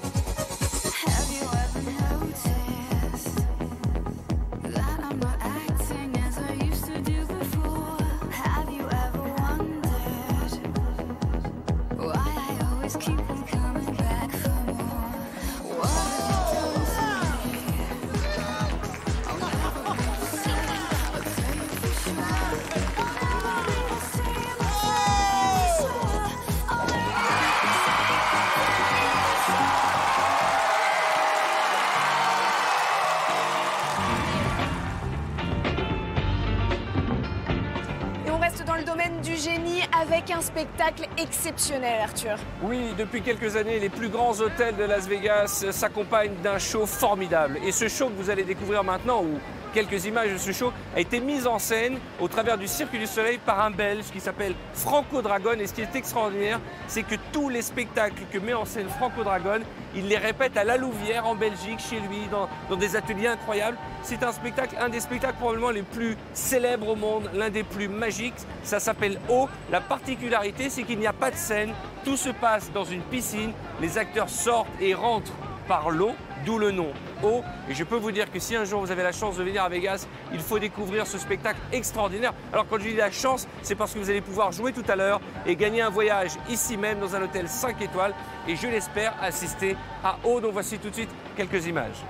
G: Have you ever noticed that I'm not acting as I used to do before? Have you ever wondered why I always keep on coming back for more? What have you done to me? I'll never be the same. I'll tell you for sure. I'll never be the same. I'll tell you for sure.
E: Et on reste dans le domaine du génie avec un spectacle exceptionnel, Arthur.
A: Oui, depuis quelques années, les plus grands hôtels de Las Vegas s'accompagnent d'un show formidable. Et ce show que vous allez découvrir maintenant, ou quelques images de ce show, a été mis en scène au travers du Cirque du Soleil par un Belge qui s'appelle Franco Dragon. Et ce qui est extraordinaire, c'est que tous les spectacles que met en scène Franco Dragon, il les répète à La Louvière, en Belgique, chez lui, dans des ateliers incroyables. C'est un spectacle, un des spectacles probablement les plus célèbres au monde, l'un des plus magiques. Ça s'appelle O. La particularité, c'est qu'il n'y a pas de scène. Tout se passe dans une piscine. Les acteurs sortent et rentrent par l'eau, d'où le nom O. Et je peux vous dire que si un jour vous avez la chance de venir à Vegas, il faut découvrir ce spectacle extraordinaire. Alors quand je dis la chance, c'est parce que vous allez pouvoir jouer tout à l'heure et gagner un voyage ici même dans un hôtel 5 étoiles et je l'espère assister à O. Donc voici tout de suite quelques images.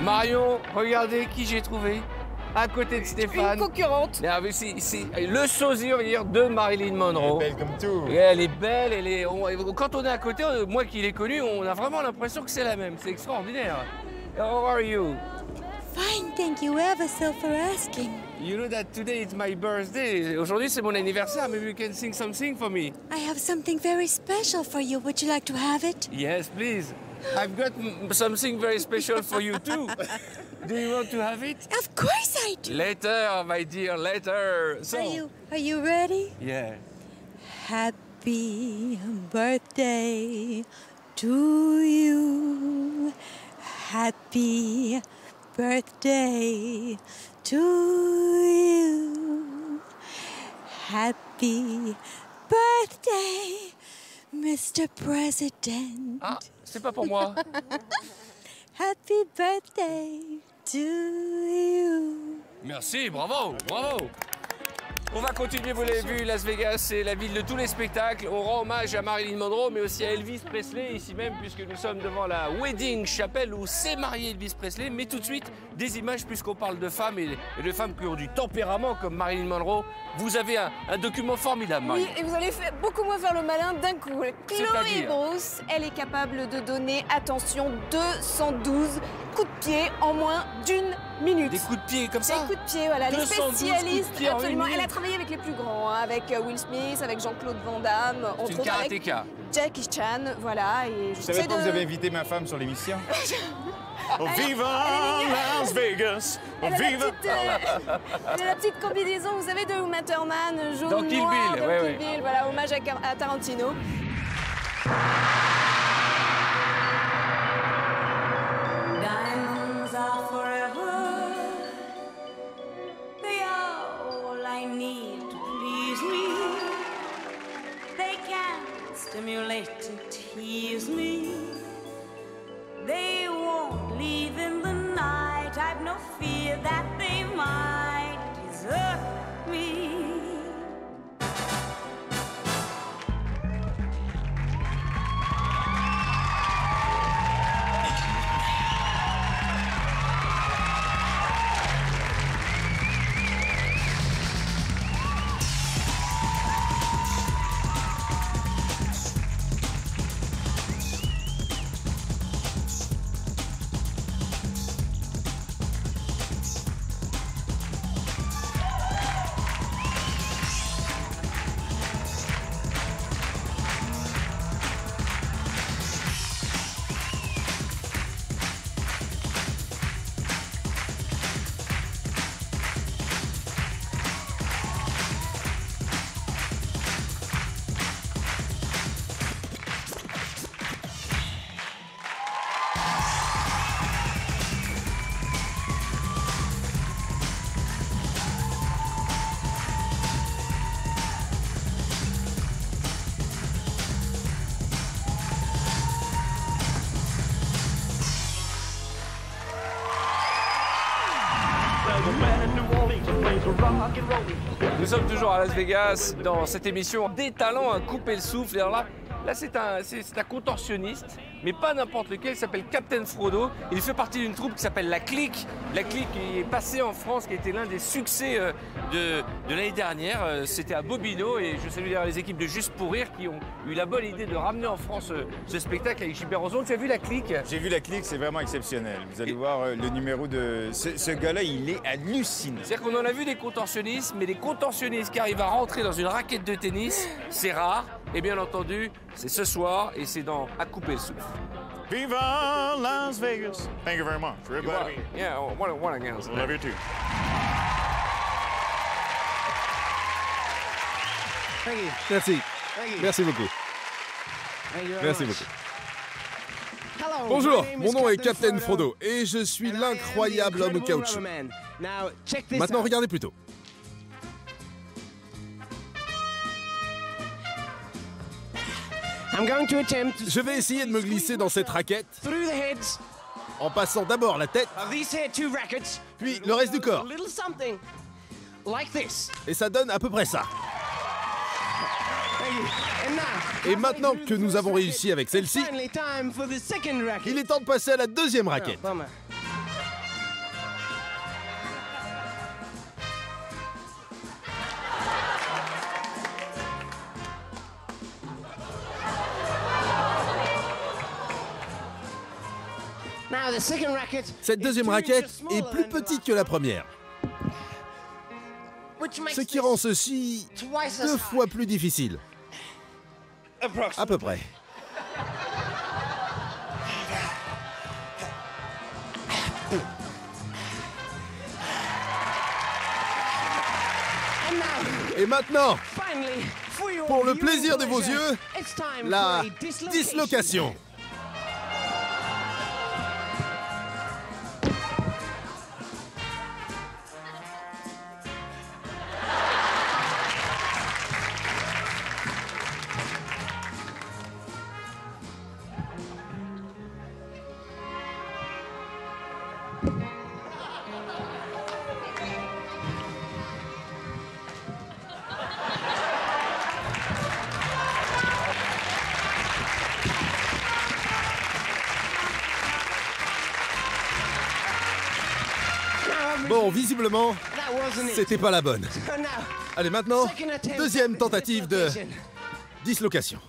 A: Marion, regardez qui j'ai trouvé. À côté de Stéphane.
C: Une concurrente.
A: C'est le sosie, on va dire, de Marilyn Monroe.
F: Elle est belle comme tout.
A: Et elle est belle, quand on est à côté, moi qui l'ai connue, on a vraiment l'impression que c'est la même. C'est extraordinaire. How are you?
G: Fine, thank you ever so for asking.
A: You know that today is my birthday. Aujourd'hui, c'est mon anniversaire. Maybe you can sing something for me.
G: I have something very special for you. Would you like to have it?
A: Yes, please. I've got something very special for you too. Do you want to have it?
G: Of course I do.
A: Later, my dear, later. So,
G: Are you ready?
A: yeah.
G: Happy birthday to you. Happy birthday to you. Happy birthday, Mr. President.
A: Ah, c'est pas pour moi.
G: Happy birthday to you.
A: Merci, bravo, bravo. On va continuer, vous l'avez vu, Las Vegas, c'est la ville de tous les spectacles. On rend hommage à Marilyn Monroe, mais aussi à Elvis Presley, ici même, puisque nous sommes devant la Wedding Chapel où s'est marié Elvis Presley. Mais tout de suite, des images, puisqu'on parle de femmes et de femmes qui ont du tempérament comme Marilyn Monroe. Vous avez un document formidable, Marilyn.
C: Oui, et vous allez beaucoup moins faire le malin d'un coup. Chloé
A: C'est-à-dire
C: Bruce, elle est capable de donner, attention, 212 coups de pied en moins d'une minute.
A: Des coups de pied comme ça?
C: Des coups de pied, voilà. Les
A: 212 coups de
C: spécialistes,
A: pied en
C: absolument.
A: une
C: Elle a
A: minute.
C: travaillé avec les plus grands, hein, avec Will Smith, avec Jean-Claude Van Damme,
A: C'est
C: entre
A: une
C: autres avec
A: karatéka.
C: Jackie Chan, voilà. Et
F: Je savais pas que vous avez invité ma femme sur l'émission.
H: Oh, viva Las Vegas! Oh,
C: Elle a,
H: viva!
C: elle a la petite combinaison, vous savez, de Uma Thurman, jaune
A: Dans Kill
C: noir,
A: Bill,
C: dans
A: ouais,
C: Kill
A: ouais.
C: Bill, voilà, hommage à Tarantino.
G: Diamonds are forever. They are all I need to please me. They can stimulate and tease me. They won't leave in the night. I've no fear that they might desert me.
A: Nous sommes toujours à Las Vegas dans cette émission Des talents à couper le souffle. Et alors là c'est un contorsionniste, mais pas n'importe lequel. Il s'appelle Captain Frodo. Il fait partie d'une troupe qui s'appelle La Clique. La Clique qui est passée en France, qui a été l'un des succès de l'année dernière. C'était à Bobino et je salue d'ailleurs les équipes de Juste pour Rire qui ont eu la bonne idée de ramener en France ce spectacle avec Gilbert Rozon. Tu as vu La Clique?
F: J'ai vu La Clique, c'est vraiment exceptionnel. Vous allez voir le numéro de... Ce gars-là, il est hallucinant.
A: C'est-à-dire qu'on en a vu des contorsionnistes, mais des contorsionnistes qui arrivent à rentrer dans une raquette de tennis, c'est rare. Et bien entendu, c'est ce soir et c'est dans À couper le souffle.
H: Viva Las Vegas! Thank you very much. We're glad to be here.
A: Yeah, one against.
H: Love you too.
B: Merci. Merci beaucoup. Merci beaucoup. Bonjour, mon nom est Captain Frodo et je suis l'incroyable homme caoutchouc. Maintenant, regardez plutôt. Je vais essayer de me glisser dans cette raquette en passant d'abord la tête, puis le reste du corps. Et ça donne à peu près ça. Et maintenant que nous avons réussi avec celle-ci, il est temps de passer à la deuxième raquette. Cette deuxième raquette est plus petite que la première, ce qui rend ceci 2 fois plus difficile. À peu près. Et maintenant, pour le plaisir de vos yeux, la dislocation. Bon, visiblement, c'était pas la bonne. Allez, maintenant, deuxième tentative de dislocation.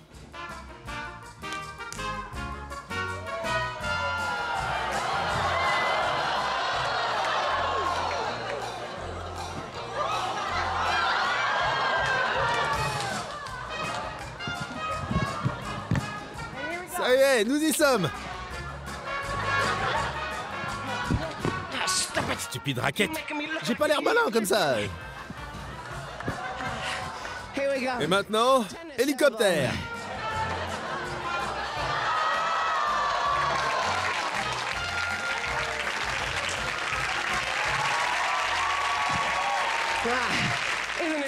B: Ça y est, nous y sommes. Stupide raquette. J'ai pas l'air malin comme ça. Et maintenant, hélicoptère.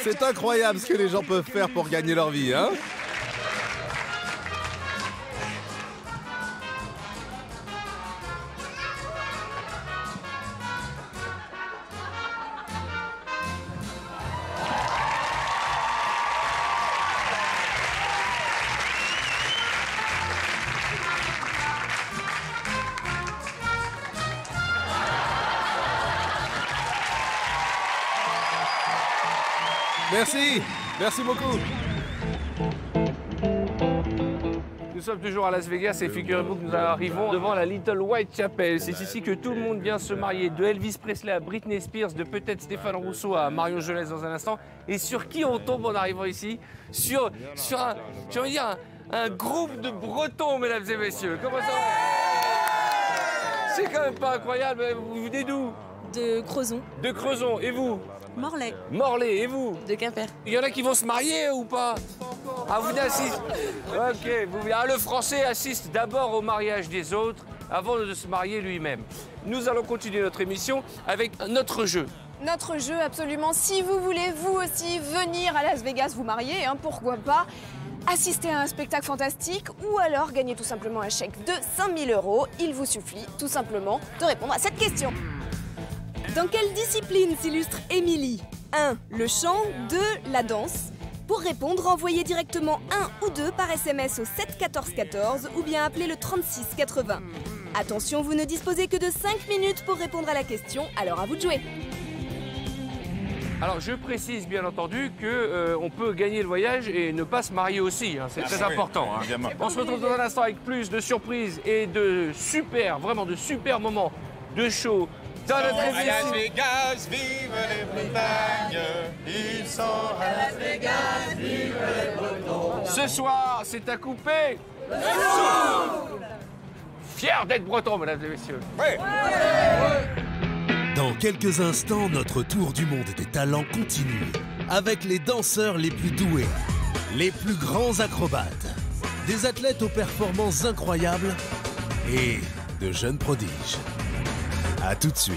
B: C'est incroyable ce que les gens peuvent faire pour gagner leur vie, hein? Merci, merci beaucoup.
A: Nous sommes toujours à Las Vegas et figurez-vous que nous arrivons devant la Little Whitechapel. C'est ici que tout le monde vient se marier, de Elvis Presley à Britney Spears, de peut-être Stéphane Rousseau à Marion Jones dans un instant. Et sur qui on tombe en arrivant ici? Sur un, j'ai envie de dire, un groupe de Bretons, mesdames et messieurs. Comment ça va? C'est quand même pas incroyable. Vous venez d'où?
J: De Crozon.
A: De Crozon. Et vous?
J: Morlaix.
A: Morlaix. Et vous?
J: De Quimper.
A: Il y en a qui vont se marier ou pas? Ah, vous venez assiste. Ok. Le Français assiste d'abord au mariage des autres avant de se marier lui-même. Nous allons continuer notre émission avec notre jeu.
C: Notre jeu, absolument. Si vous voulez, vous aussi, venir à Las Vegas vous marier, hein, pourquoi pas, assister à un spectacle fantastique ou alors gagner tout simplement un chèque de 5 000 €, il vous suffit tout simplement de répondre à cette question.
E: Dans quelle discipline s'illustre Émilie? 1. Le chant. 2. La danse. Pour répondre, envoyez directement 1 ou 2 par SMS au 7 14 14 ou bien appelez le 36 80. Attention, vous ne disposez que de 5 minutes pour répondre à la question, alors à vous de jouer.
A: Alors je précise bien entendu qu'on peut gagner le voyage et ne pas se marier aussi, hein. C'est très important. Hein. On se retrouve dans un instant avec plus de surprises et de super, vraiment de super moments de show. Dans notre
K: à Las Vegas, vive les Bretagnes, ils sont à Las Vegas, vive les Bretons.
A: Ce soir, c'est à couper. Fier d'être breton, mesdames et messieurs. Ouais.
B: Dans quelques instants, notre tour du monde des talents continue, avec les danseurs les plus doués, les plus grands acrobates, des athlètes aux performances incroyables et de jeunes prodiges. À tout de suite.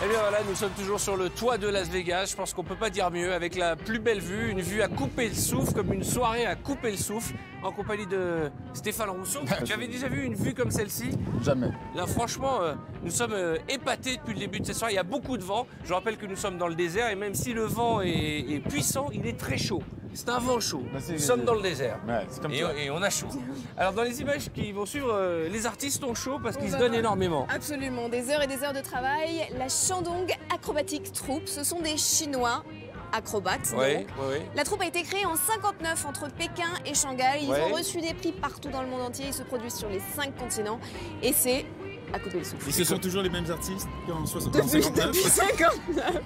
A: Eh bien voilà, nous sommes toujours sur le toit de Las Vegas. Je pense qu'on ne peut pas dire mieux, avec la plus belle vue, une vue à couper le souffle, comme une soirée à couper le souffle, en compagnie de Stéphane Rousseau. Tu avais déjà vu une vue comme celle-ci?
L: Jamais.
A: Là, franchement, nous sommes épatés depuis le début de cette soirée. Il y a beaucoup de vent. Je rappelle que nous sommes dans le désert et même si le vent est puissant, il est très chaud. C'est un vent chaud.
F: Bah,
A: Nous sommes dans le désert.
F: Ouais, c'est comme toi.
A: Et on a chaud. Alors dans les images qui vont suivre, les artistes ont chaud parce qu'ils se
C: va
A: donnent
C: voir.
A: énormément.
C: Absolument, des heures et des heures de travail. La Shandong Acrobatic Troupe, ce sont des Chinois acrobates.
A: Oui,
C: donc.
A: oui, oui.
C: La troupe a été créée en 59 entre Pékin et Shanghai. Ils
A: Ouais.
C: ont reçu des prix partout dans le monde entier. Ils se produisent sur les 5 continents. Et c'est à couper le souffle.
J: Et ce sont toujours les mêmes artistes qu'en 60
C: Depuis
J: 59.
C: 59.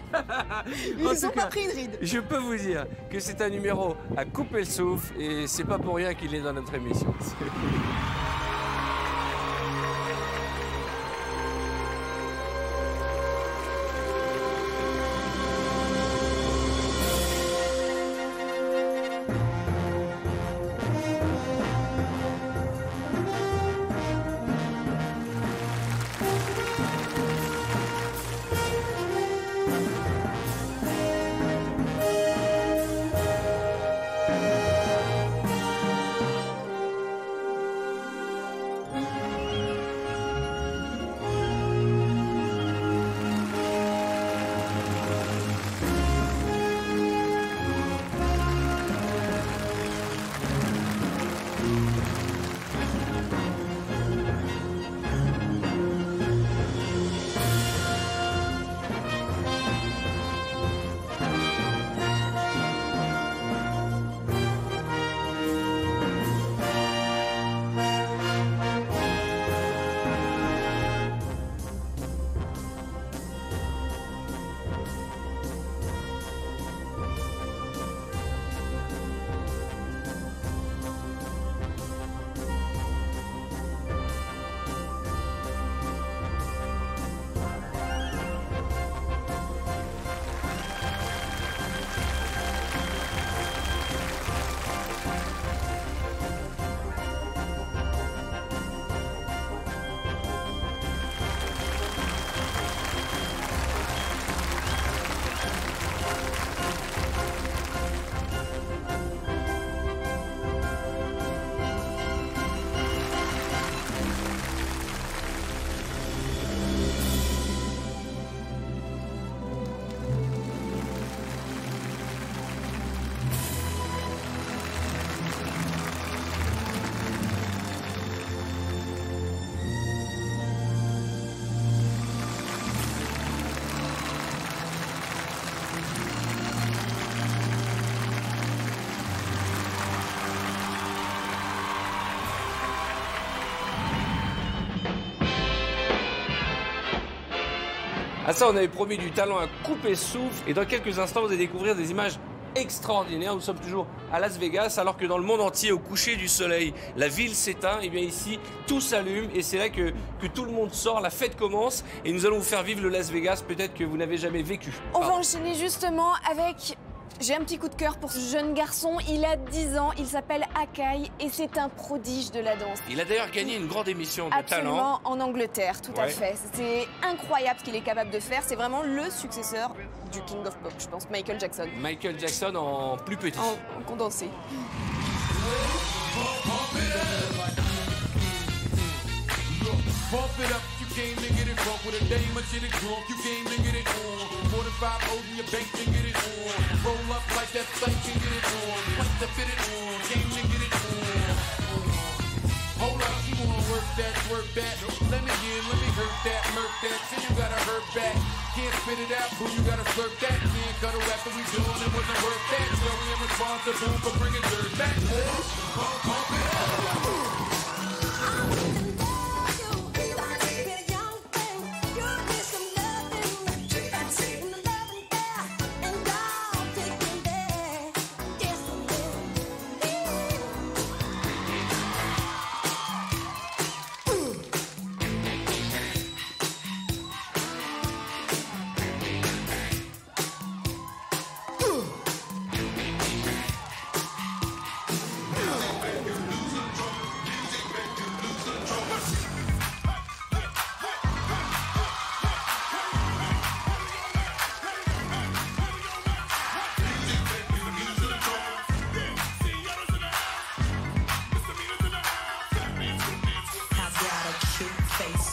C: Ils
A: En
C: ne
A: tout
C: sont pas
A: cas,
C: pris une ride.
A: Je peux vous dire que c'est un numéro à couper le souffle et c'est pas pour rien qu'il est dans notre émission. À ça, on avait promis du talent à couper souffle. Et dans quelques instants, vous allez découvrir des images extraordinaires. Nous sommes toujours à Las Vegas, alors que dans le monde entier, au coucher du soleil, la ville s'éteint. Et bien ici, tout s'allume. Et c'est là que tout le monde sort, la fête commence. Et nous allons vous faire vivre le Las Vegas, peut-être que vous n'avez jamais vécu.
C: On va enchaîner justement avec... J'ai un petit coup de cœur pour ce jeune garçon. Il a 10 ans, il s'appelle Akai et c'est un prodige de la danse.
A: Il a d'ailleurs gagné une grande émission de
C: Absolument,
A: talent.
C: en Angleterre, tout à
A: Ouais.
C: fait. C'est incroyable ce qu'il est capable de faire. C'est vraiment le successeur du King of Pop, je pense, Michael Jackson.
A: Michael Jackson en plus petit.
C: En condensé.
L: Pump it up, you came to get it drunk with a dame or shit it drunk, you came to get it on. More than 5 O's in your bank to get it on. Roll up like that thing can get it on. Like to fit it on, came to get it on. Hold up, you wanna work that, let me in, let me hurt that, murk that, till you gotta hurt back. Can't spit it out, boo, you gotta slurp that. Can't cuddle after we doing it, wasn't worth that. So we am responsible for bringing dirt back. Pump it up.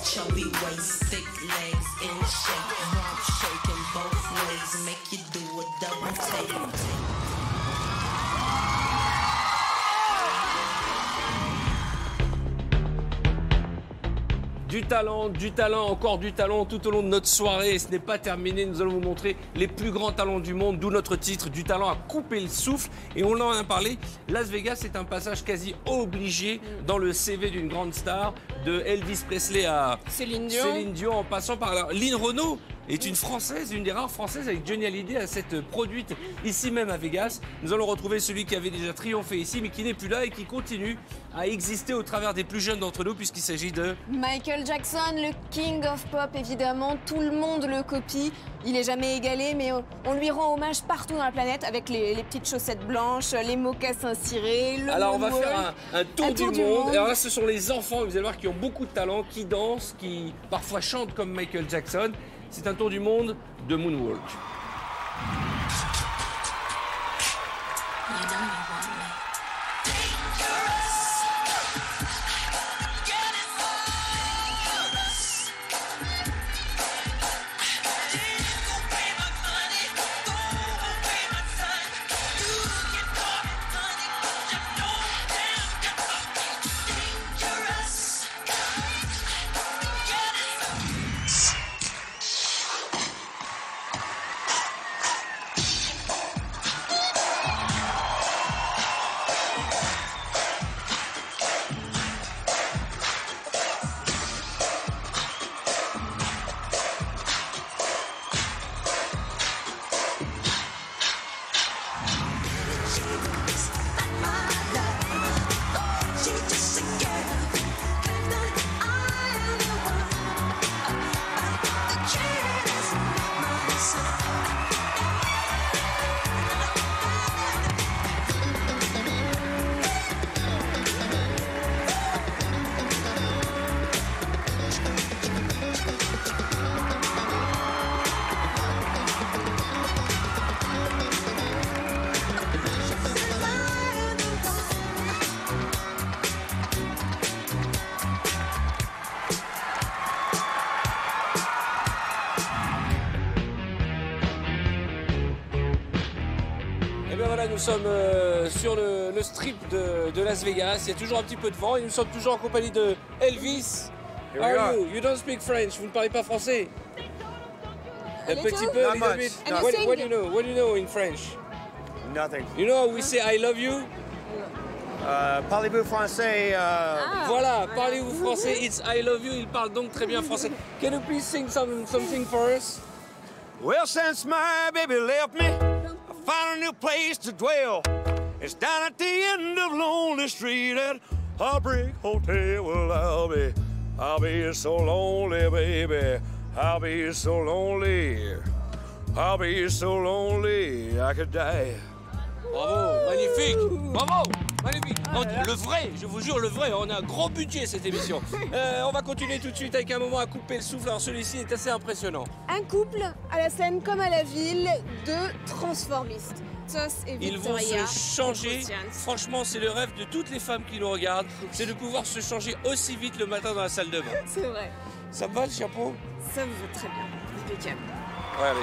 M: Chubby waist, thick legs in shape, rump shaking both ways, make you do a double take.
A: du talent, encore du talent tout au long de notre soirée. Et ce n'est pas terminé, nous allons vous montrer les plus grands talents du monde, d'où notre titre, du talent à couper le souffle. Et on en a parlé, Las Vegas est un passage quasi obligé dans le CV d'une grande star, de Elvis Presley à
C: Céline Dion,
A: en passant par là. Lynn Renaud est une Française, une des rares Françaises avec Johnny Hallyday à s'être produite ici même à Vegas. Nous allons retrouver celui qui avait déjà triomphé ici mais qui n'est plus là et qui continue à exister au travers des plus jeunes d'entre nous puisqu'il s'agit de...
C: Michael Jackson, le King of Pop évidemment, tout le monde le copie. Il n'est jamais égalé mais on lui rend hommage partout dans la planète avec les petites chaussettes blanches, les mocassins cirés, le
A: Alors on va
C: moonwalk,
A: faire un tour du monde. Alors là ce sont les enfants, vous allez voir, qui ont beaucoup de talent, qui dansent, qui parfois chantent comme Michael Jackson. C'est un tour du monde de Moonwalk. Nous sommes sur le strip de Las Vegas. Il y a toujours un petit peu de vent et nous sommes toujours en compagnie de Elvis. How are you? You don't speak French. Vous ne parlez pas français? Un petit peu, a little bit. What do you know? What do you know in French?
H: Nothing.
A: You know how we say I love you?
H: Parlez-vous français?
A: Voilà, parlez-vous français? It's I love you. Il parle donc très bien français. Can you please sing something for us?
H: Well, since my baby left me, I found a new place to dwell. It's down at the end of Lonely Street at Heartbreak Hotel. Well, I'll be so lonely, baby. I'll be so lonely. I'll be so lonely I could die.
A: Bravo, magnifique, bravo, magnifique. Le vrai, je vous jure, le vrai, on a un gros budget cette émission. On va continuer tout de suite avec un moment à couper le souffle. Alors celui-ci est assez impressionnant.
C: Un couple à la scène comme à la ville de transformistes. Tos et
A: Ils vont
C: Victoria.
A: se changer. Franchement, c'est le rêve de toutes les femmes qui nous regardent. C'est de pouvoir se changer aussi vite le matin dans la salle de bain.
C: C'est vrai.
A: Ça me va le chapeau?
C: Ça me va très bien. Impeccable.
A: Ouais, allez.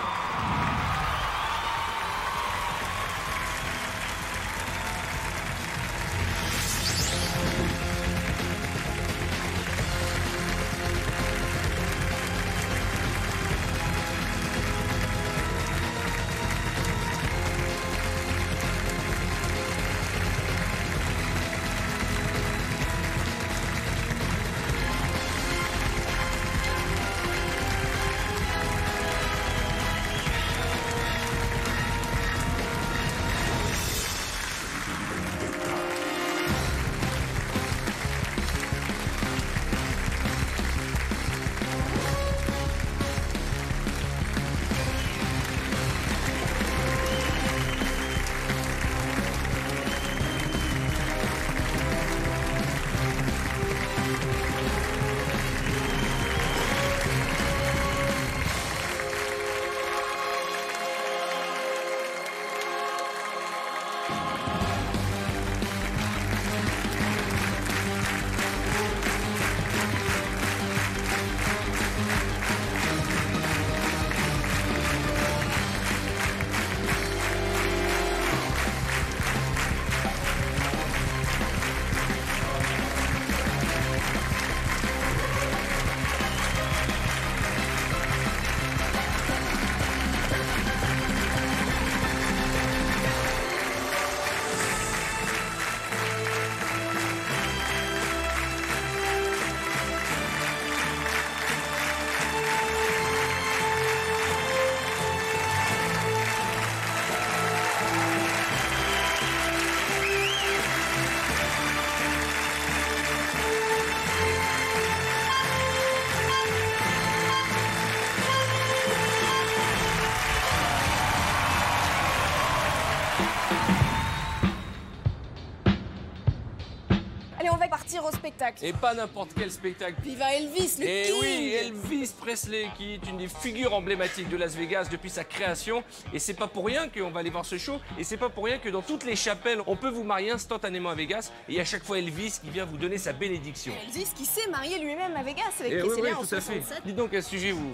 C: partir au spectacle.
A: Et pas n'importe quel spectacle.
C: Viva Elvis, le
A: Et
C: king.
A: oui, Elvis Presley, qui est une des figures emblématiques de Las Vegas depuis sa création. Et c'est pas pour rien qu'on va aller voir ce show. Et c'est pas pour rien que dans toutes les chapelles, on peut vous marier instantanément à Vegas. Et à chaque fois, Elvis qui vient vous donner sa bénédiction.
C: Elvis qui s'est marié lui-même à Vegas avec
A: Et
C: Priscilla
A: oui,
C: en
A: tout à fait.
C: 67.
A: Dites donc, à ce sujet, vous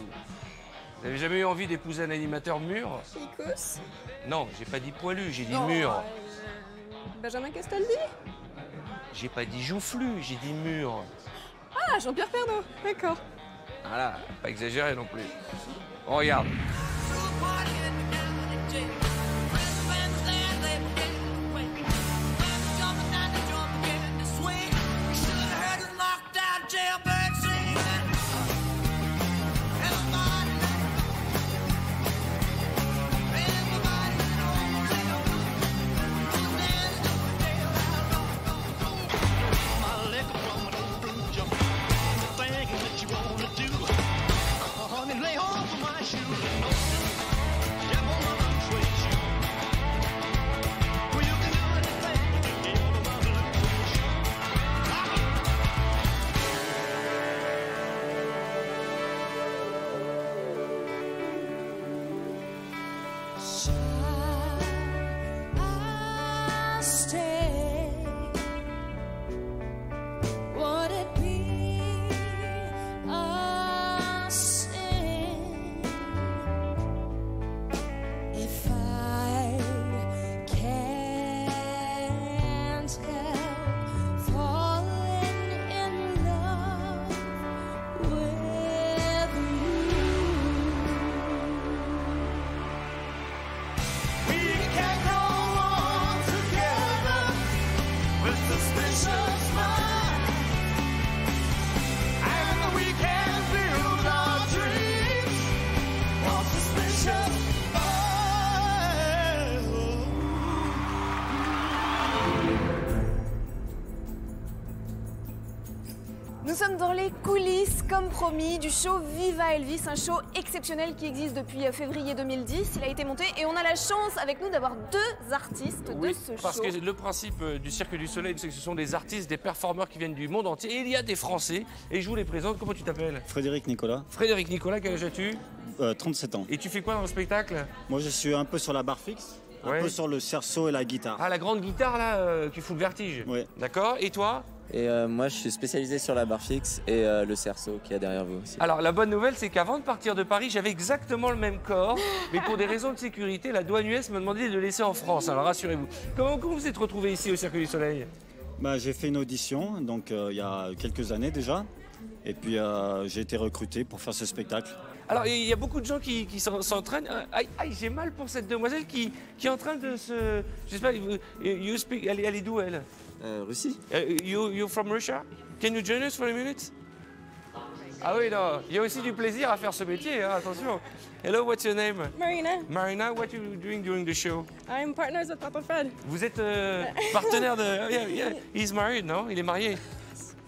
A: n'avez jamais eu envie d'épouser un animateur mûr?
C: Chicos.
A: Non, j'ai pas dit poilu, j'ai dit
C: Non,
A: mûr.
C: Benjamin Castaldi.
A: J'ai pas dit joufflu, j'ai dit mûr.
C: Ah, Jean-Pierre Pernaut, d'accord.
A: Voilà, pas exagéré non plus. On regarde.
C: Nous sommes dans les coulisses, comme promis, du show Viva Elvis, un show exceptionnel qui existe depuis février 2010. Il a été monté et on a la chance avec nous d'avoir deux artistes de ce show.
A: Parce que le principe du Cirque du Soleil, c'est que ce sont des artistes, des performeurs qui viennent du monde entier. Et il y a des Français, et je vous les présente. Comment tu t'appelles?
I: Frédéric Nicolas.
A: Frédéric Nicolas, quel âge as-tu?
I: 37 ans.
A: Et tu fais quoi dans le spectacle?
I: Moi, je suis un peu sur la barre fixe, un peu sur le cerceau et la guitare.
A: Ah, la grande guitare, là, qui fout le vertige?
I: Oui.
A: D'accord. Et toi?
N: Et moi, je suis spécialisé sur la barre fixe et le cerceau qui est derrière vous aussi.
A: Alors, la bonne nouvelle, c'est qu'avant de partir de Paris, j'avais exactement le même corps, mais pour des raisons de sécurité, la douane US m'a demandé de le laisser en France. Alors, rassurez-vous. Comment vous êtes retrouvé ici au Cirque du Soleil?
I: J'ai fait une audition, donc il y a quelques années déjà. Et puis, j'ai été recruté pour faire ce spectacle.
A: Alors, il y a beaucoup de gens qui s'entraînent. Aïe, j'ai mal pour cette demoiselle qui est en train de se... Je sais pas, you speak, elle est d'où, elle?
N: Russie.
A: You're from Russia? Can you join us for a minute? Ah oui, non, il y a aussi du plaisir à faire ce métier, hein, attention. Hello, what's your name?
O: Marina.
A: Marina, what are you doing during the show?
O: I'm partners with Papa Fred.
A: Vous êtes partenaire de... Yeah, he's married, non? Il est marié.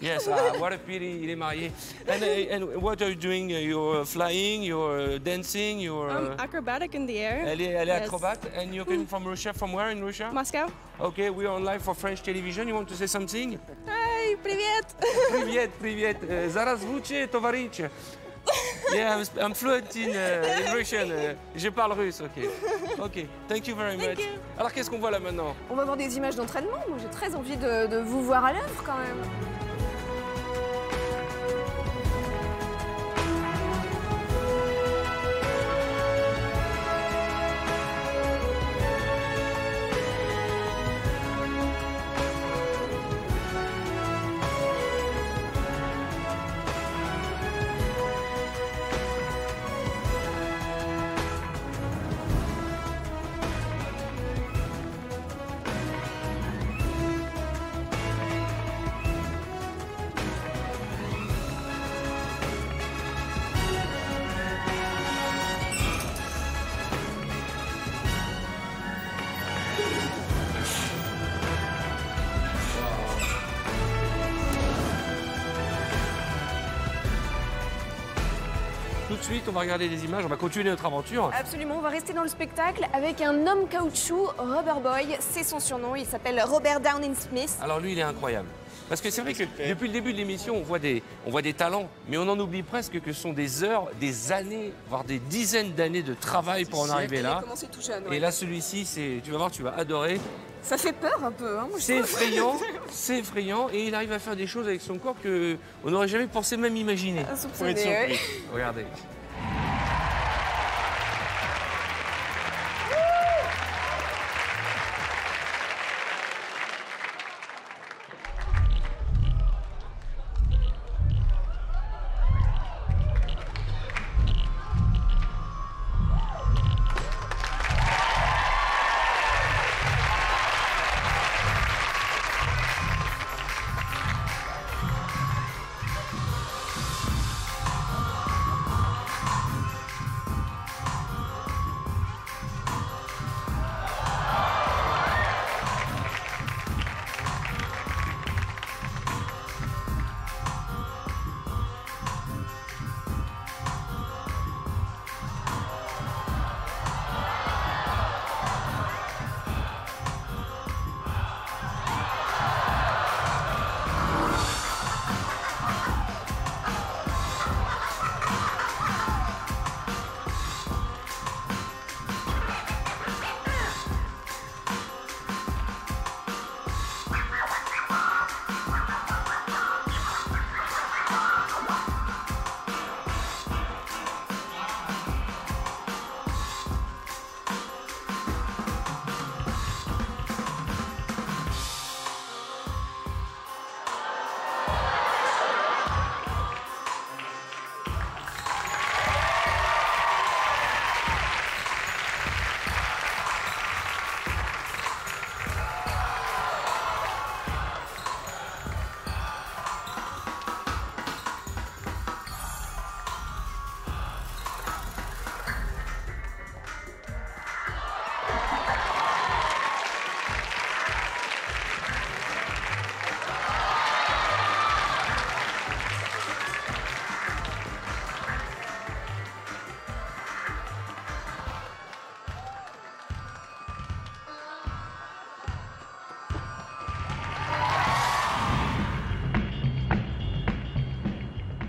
A: Yes, what a pity, il est marié. And what are you doing? You're flying, you're dancing, you're...
O: acrobatic in the air.
A: Elle est acrobate. And you're coming from Russia? From where in Russia?
O: Moscow.
A: Okay, we're on live for French television. You want to say something?
O: Hi, привет.
A: Привет. Здравствуйте, товарищ. Yeah, I'm fluent in Russian. Je parle russe, ok. Thank you very much. Alors, qu'est-ce qu'on voit là maintenant?
C: On va voir des images d'entraînement. Moi, j'ai très envie de vous voir à l'œuvre quand même.
A: Tout de suite, on va regarder des images, on va continuer notre aventure.
C: Absolument, on va rester dans le spectacle avec un homme caoutchouc, Rubber Boy, c'est son surnom, il s'appelle Robert Downing Smith.
A: Alors lui, il est incroyable. Parce que c'est vrai que depuis le début de l'émission, on voit des talents, mais on en oublie presque que ce sont des heures, des années, voire des dizaines d'années de travail pour en arriver là. Et là, celui-ci, tu vas voir, tu vas adorer.
C: Ça fait peur un peu. Hein,
A: c'est effrayant, c'est effrayant, et il arrive à faire des choses avec son corps qu'on n'aurait jamais pensé même imaginer. Pour être surpris. Regardez.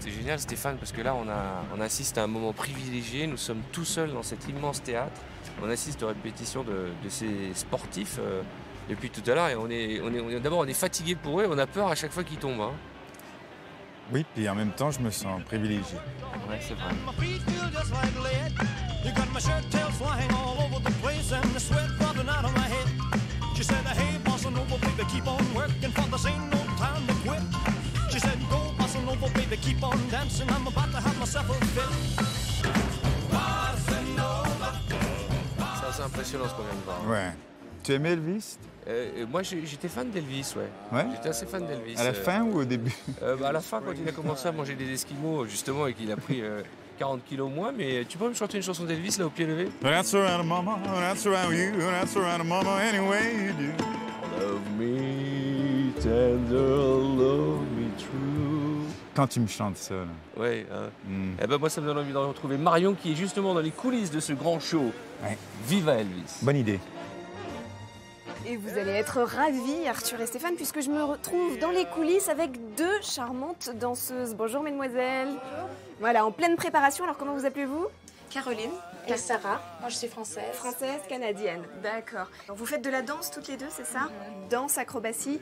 A: Génial Stéphane, parce que là on assiste à un moment privilégié, nous sommes tout seuls dans cet immense théâtre, on assiste aux répétitions de ces sportifs depuis tout à l'heure et d'abord on est fatigué pour eux, on a peur à chaque fois qu'ils tombent. Hein.
F: Oui, puis en même temps je me sens privilégié.
A: Ouais, c'est vrai. C'est assez impressionnant ce qu'on vient de voir.
F: Ouais. Tu aimais Elvis?
A: Moi j'étais fan d'Elvis, ouais. J'étais assez fan d'Elvis.
F: À la fin ou au début?
A: À la fin, quand il a commencé à manger des esquimaux, justement, et qu'il a pris 40 kilos moins. Mais tu peux me chanter une chanson d'Elvis, là, au pied levé?
K: That's around mama, that's around you, that's around mama anyway you do.
A: Love me tender, love me true.
F: Quand tu me chantes ça, là.
A: Ouais, eh ben moi ça me donne envie de retrouver Marion qui est justement dans les coulisses de ce grand show.
F: Ouais.
A: Viva Elvis.
F: Bonne idée.
C: Et vous allez être ravis, Arthur et Stéphane, puisque je me retrouve dans les coulisses avec deux charmantes danseuses. Bonjour mesdemoiselles. Voilà, en pleine préparation. Alors comment vous appelez-vous?
P: Caroline et Sarah. Moi je suis française.
C: Française, canadienne. D'accord. Vous faites de la danse toutes les deux, c'est ça? Danse, acrobatie?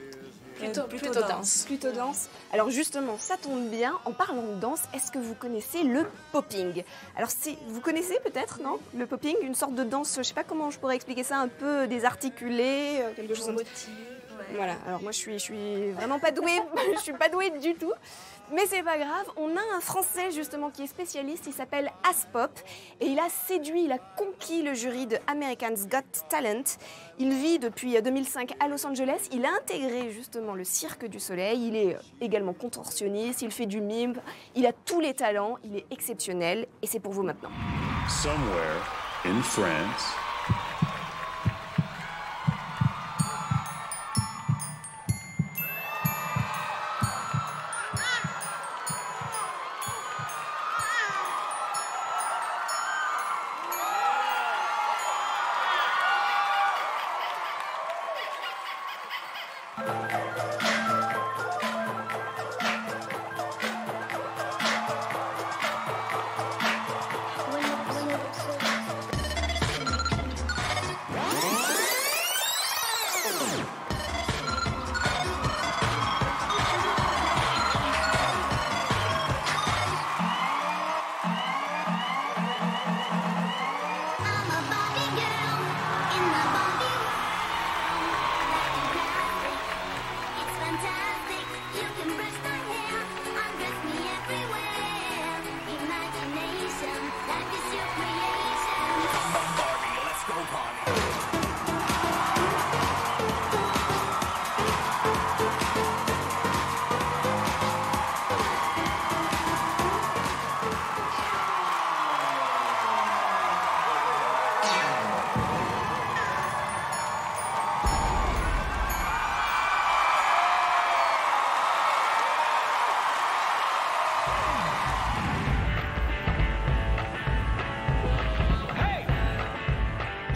P: Plutôt danse.
C: Plutôt danse. Alors justement, ça tombe bien. En parlant de danse, est-ce que vous connaissez le popping? Alors vous connaissez peut-être, non? Le popping, une sorte de danse, je sais pas comment je pourrais expliquer ça, un peu désarticulée, quelque chose comme ça. Voilà, alors moi je suis vraiment pas douée, je suis pas douée du tout. Mais c'est pas grave, on a un Français justement qui est spécialiste, il s'appelle Aspop et il a séduit, il a conquis le jury de America's Got Talent. Il vit depuis 2005 à Los Angeles, il a intégré justement le Cirque du Soleil, il est également contorsionniste, il fait du mime, il a tous les talents, il est exceptionnel et c'est pour vous maintenant.
Q: Somewhere in France.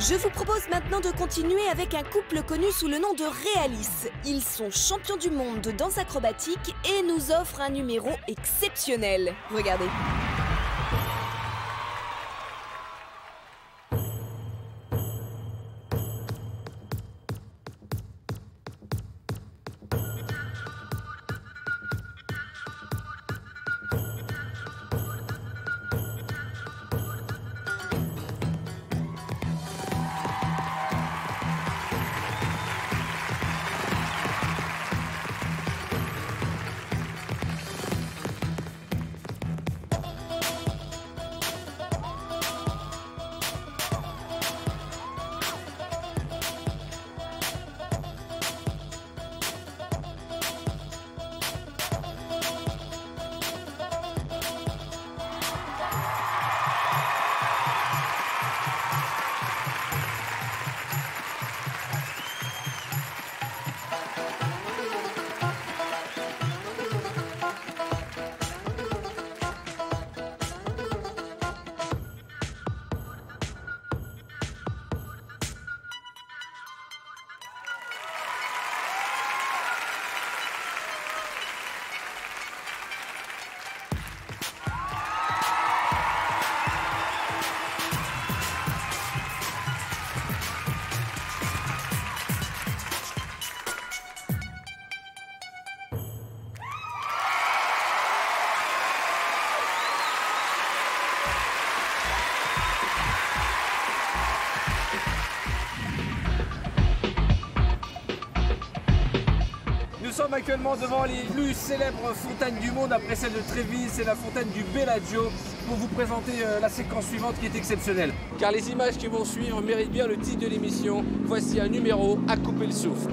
E: Je vous propose maintenant de continuer avec un couple connu sous le nom de Realis. Ils sont champions du monde de danse acrobatique et nous offrent un numéro exceptionnel. Regardez.
A: Nous sommes actuellement devant les plus célèbres fontaines du monde, après celle de Trévise, c'est la fontaine du Bellagio, pour vous présenter la séquence suivante qui est exceptionnelle. Car les images qui vont suivre méritent bien le titre de l'émission. Voici un numéro à couper le souffle.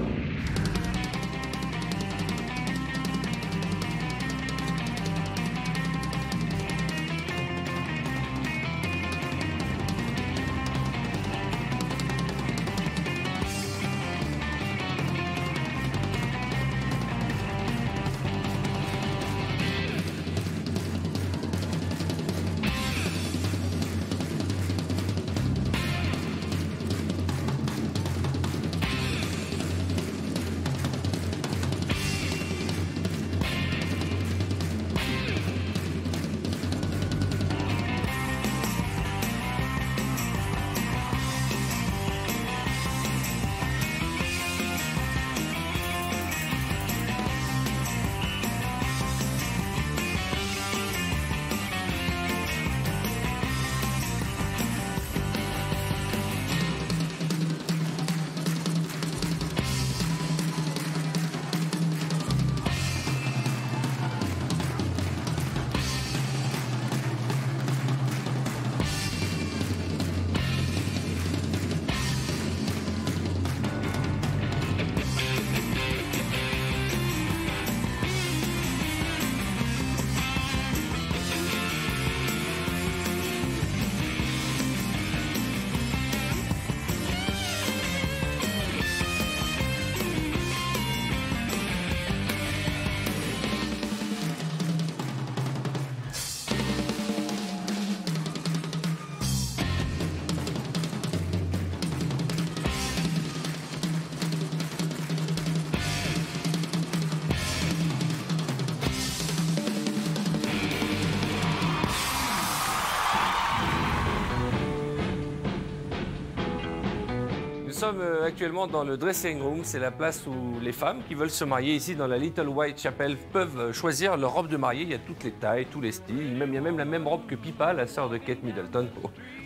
A: Nous sommes actuellement dans le dressing room, c'est la place où les femmes qui veulent se marier ici dans la Little White Chapel peuvent choisir leur robe de mariée. Il y a toutes les tailles, tous les styles, il y a même la même robe que Pippa, la sœur de Kate Middleton,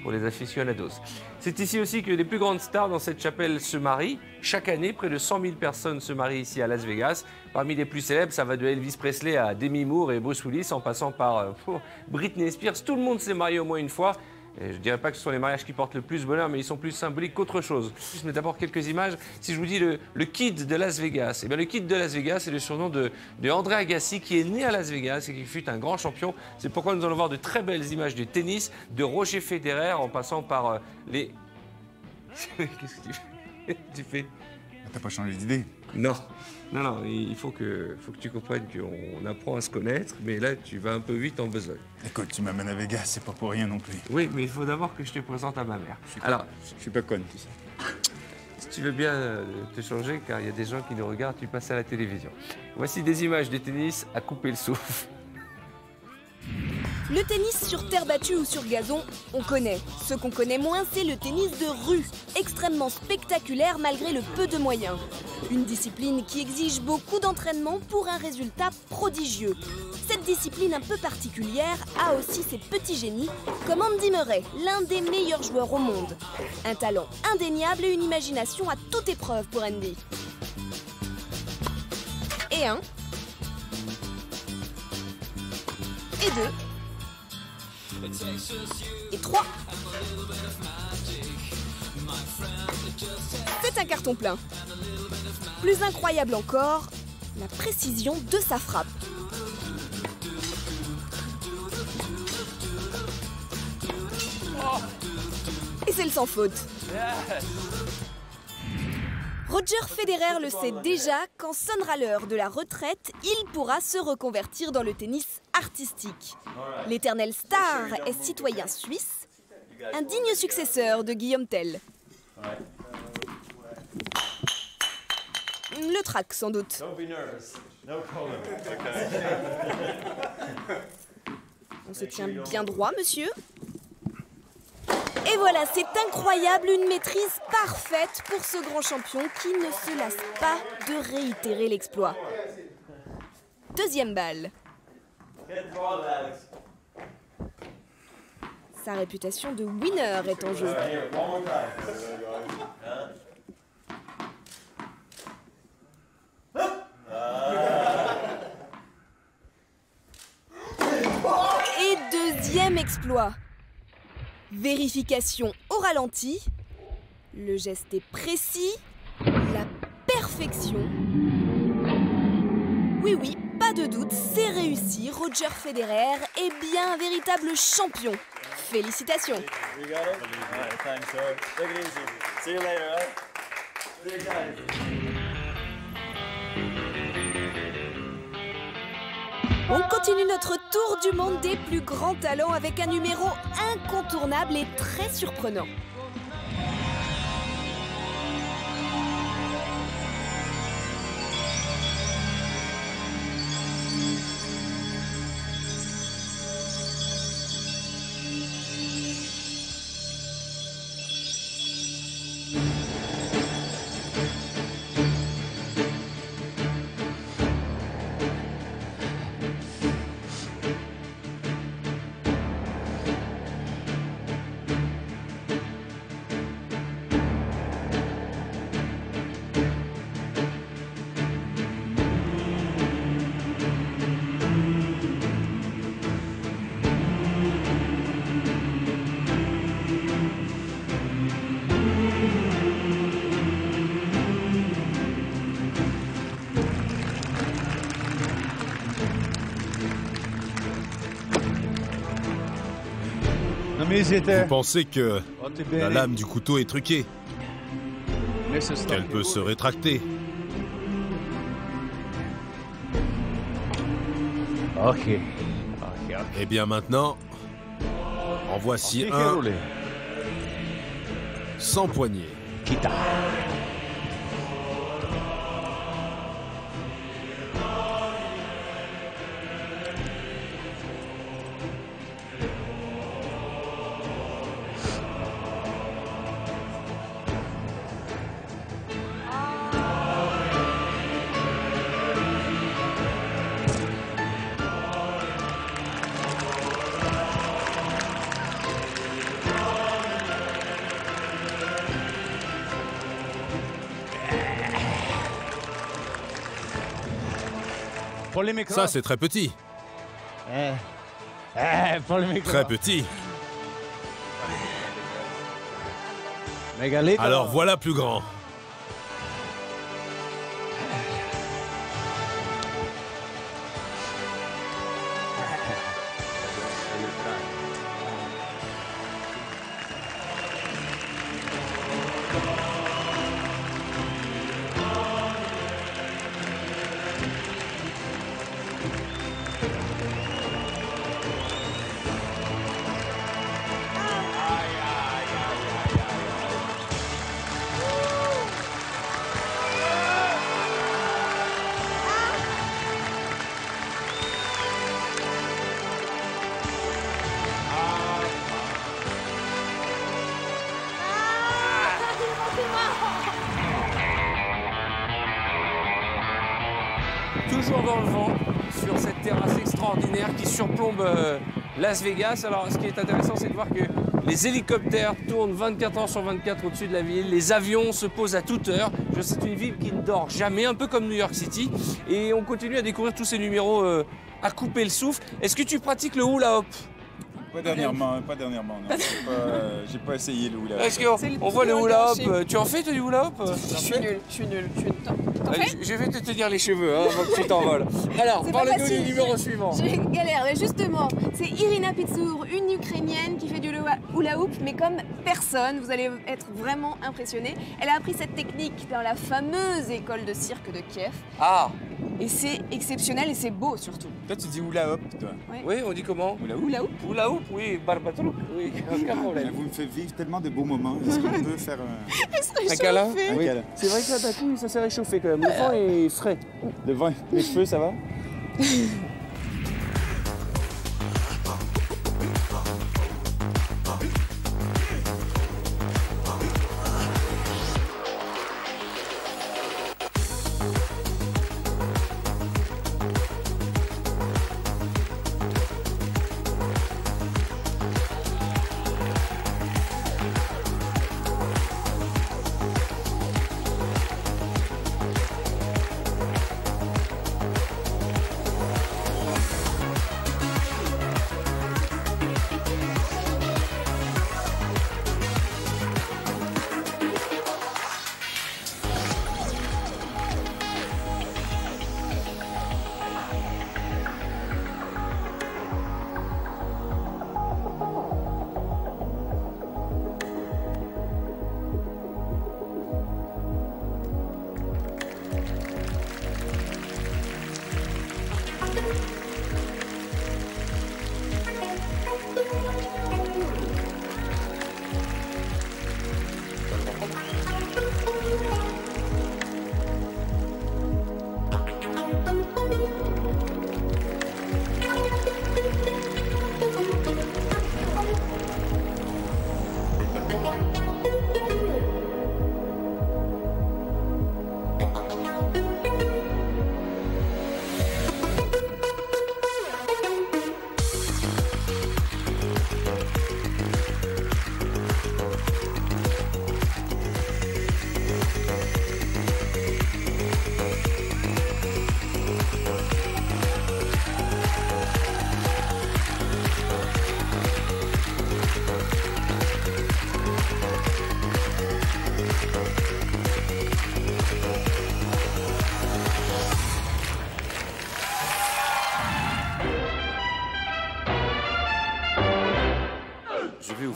A: pour les aficionados. C'est ici aussi que les plus grandes stars dans cette chapelle se marient. Chaque année, près de 100 000 personnes se marient ici à Las Vegas. Parmi les plus célèbres, ça va de Elvis Presley à Demi Moore et Bruce Willis, en passant par Britney Spears. Tout le monde s'est marié au moins une fois. Et je ne dirais pas que ce sont les mariages qui portent le plus bonheur, mais ils sont plus symboliques qu'autre chose. Mais d'abord quelques images. Si je vous dis le Kid de Las Vegas, eh bien, le Kid de Las Vegas, c'est le surnom de André Agassi, qui est né à Las Vegas et qui fut un grand champion. C'est pourquoi nous allons voir de très belles images de tennis, de Roger Federer, en passant par les... Qu'est-ce que tu fais?
F: T'as pas changé d'idée?
A: Non, non, il faut que tu comprennes qu'on apprend à se connaître, mais là, tu vas un peu vite en besogne.
F: Écoute, tu m'amènes à Vegas, c'est pas pour rien non plus.
A: Oui, mais il faut d'abord que je te présente à ma mère.
F: Je suis pas conne, tout ça.
A: Si tu veux bien te changer, car il y a des gens qui nous regardent, tu passes à la télévision. Voici des images de tennis à couper le souffle.
E: Le tennis sur terre battue ou sur gazon, on connaît. Ce qu'on connaît moins, c'est le tennis de rue, extrêmement spectaculaire malgré le peu de moyens. Une discipline qui exige beaucoup d'entraînement pour un résultat prodigieux. Cette discipline un peu particulière a aussi ses petits génies, comme Andy Murray, l'un des meilleurs joueurs au monde. Un talent indéniable et une imagination à toute épreuve pour Andy. Et 1. Et 2. Et 3. C'est un carton plein. Plus incroyable encore, la précision de sa frappe. Et c'est le sans faute. Roger Federer le sait déjà, quand sonnera l'heure de la retraite, il pourra se reconvertir dans le tennis artistique. L'éternel star est citoyen suisse, un digne successeur de Guillaume Tell. Le trac, sans doute. On se tient bien droit, monsieur. Et voilà, c'est incroyable, une maîtrise parfaite pour ce grand champion qui ne se lasse pas de réitérer l'exploit. Deuxième balle. Sa réputation de winner est en jeu. Et deuxième exploit. Vérification au ralenti. Le geste est précis. La perfection. Oui, pas de doute, c'est réussi. Roger Federer est bien un véritable champion. Félicitations. On continue notre tour du monde des plus grands talents avec un numéro incontournable et très surprenant.
B: Vous pensez que la lame du couteau est truquée, qu'elle peut se rétracter. Et bien maintenant, en voici un sans poignée. Ça, c'est très petit. Très petit. Alors voilà plus grand.
A: toujours dans le vent, sur cette terrasse extraordinaire qui surplombe Las Vegas. Alors, ce qui est intéressant, c'est de voir que les hélicoptères tournent 24 heures sur 24 au-dessus de la ville. Les avions se posent à toute heure. C'est une ville qui ne dort jamais, un peu comme New York City. Et on continue à découvrir tous ces numéros à couper le souffle. Est-ce que tu pratiques le hula hop?
F: Pas dernièrement, non. J'ai pas essayé le hula hop.
A: Est-ce qu'on voit le hula hop? Tu en fais, toi, du hula hop?
C: Je suis nulle. T'en fais?
A: Je vais te tenir les cheveux avant que tu t'envoles. Alors, parle-nous du numéro suivant.
C: J'ai galère, mais justement, c'est Irina Pitsour, une Ukrainienne qui fait du hula hoop, mais comme personne, vous allez être vraiment impressionnés. Elle a appris cette technique dans la fameuse école de cirque de Kiev.
A: Ah!
C: Et c'est exceptionnel et c'est beau surtout.
F: Toi, tu dis hula hop, toi?
A: Oui, on dit comment?
F: Hula hoop?
C: Hula hoop?
A: Hula hoop, oui, barbatrouk, oui, aucun problème.
F: Vous me faites vivre tellement de beaux moments. Est-ce qu'on peut faire
A: un câlin?
F: Oui.
A: C'est vrai que là, d'un coup, ça s'est réchauffé quand même. Le vent est frais.
F: Le vent, les cheveux, ça va?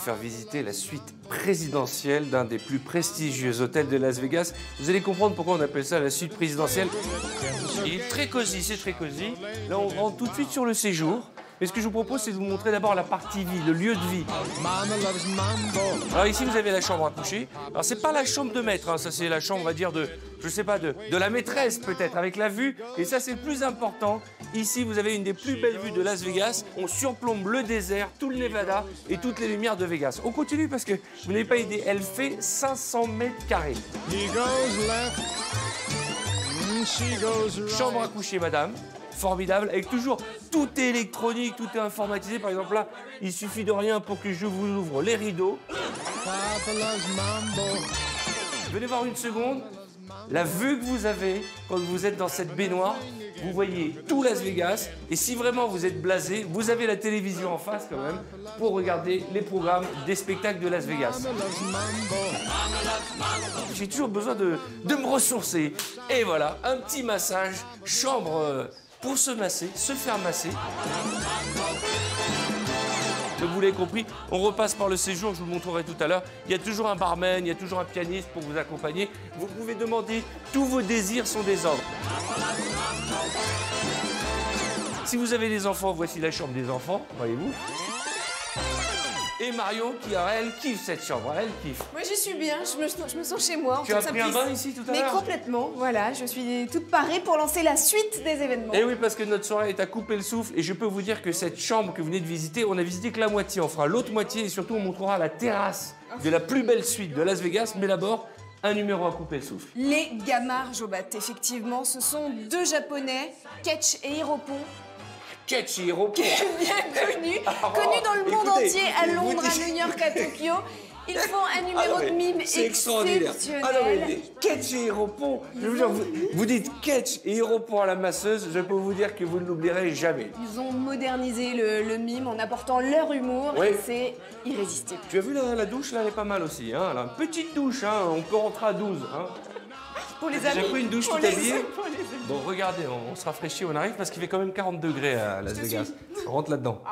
A: Faire visiter la suite présidentielle d'un des plus prestigieux hôtels de Las Vegas. Vous allez comprendre pourquoi on appelle ça la suite présidentielle. Il est très cosy, c'est très cosy. Là, on rentre tout de suite sur le séjour. Mais ce que je vous propose, c'est de vous montrer d'abord la partie vie, le lieu de vie. Alors ici, vous avez la chambre à coucher. Alors c'est pas la chambre de maître, hein. Ça c'est la chambre, on va dire, de, je sais pas, de la maîtresse peut-être, avec la vue. Et ça c'est le plus important. Ici, vous avez une des plus belles vues de Las Vegas. On surplombe le désert, tout le Nevada et toutes les lumières de Vegas. On continue parce que vous n'avez pas idée, elle fait 500 mètres carrés. Chambre à coucher, madame. Formidable, avec toujours tout est électronique, tout est informatisé. Par exemple là, il suffit de rien pour que je vous ouvre les rideaux. Venez voir une seconde. La vue que vous avez quand vous êtes dans cette baignoire, vous voyez tout Las Vegas. Et si vraiment vous êtes blasé, vous avez la télévision en face quand même pour regarder les programmes des spectacles de Las Vegas. J'ai toujours besoin de me ressourcer. Et voilà, un petit massage, chambre pour se masser, se faire masser. Donc vous l'avez compris, on repasse par le séjour, je vous le montrerai tout à l'heure. Il y a toujours un barman, il y a toujours un pianiste pour vous accompagner. Vous pouvez demander, tous vos désirs sont des ordres. Si vous avez des enfants, voici la chambre des enfants, voyez-vous. Et Marion, elle kiffe cette chambre, elle kiffe.
C: Moi j'y suis bien, je me sens chez moi.
A: Tu as pris un bain ici tout à l'heure?
C: Mais complètement, voilà, je suis toute parée pour lancer la suite des événements.
A: Et oui, parce que notre soirée est à couper le souffle et je peux vous dire que cette chambre que vous venez de visiter, on a visité que la moitié, on fera l'autre moitié et surtout on montrera la terrasse de la plus belle suite de Las Vegas. Mais d'abord, un numéro à couper le souffle.
C: Les Gamards Jobat, effectivement, ce sont deux Japonais, Ketch et Hiropon,
A: Ketch et Hiropon.
C: bien connus dans le monde entier, à Londres, à New York, à Tokyo. Ils font un numéro de mime
A: c'est extraordinaire.
C: exceptionnel.
A: Ah non, mais Ketch et Hiropon, je vous jure, vous dites Ketch et Hiropon à la masseuse, je peux vous dire que vous ne l'oublierez jamais.
C: Ils ont modernisé le mime en apportant leur humour
A: Oui.
C: et c'est irrésistible.
A: Tu as vu la douche, là, elle est pas mal aussi. Hein, elle a une petite douche, hein, on peut rentrer à 12. Hein.
C: Pour les amis.
A: J'ai pris une douche
C: pour
A: tout
C: les-
A: habillée.
C: pour les amis.
A: Bon, regardez, on se rafraîchit, on arrive parce qu'il fait quand même 40 degrés à Las Vegas. On rentre là-dedans.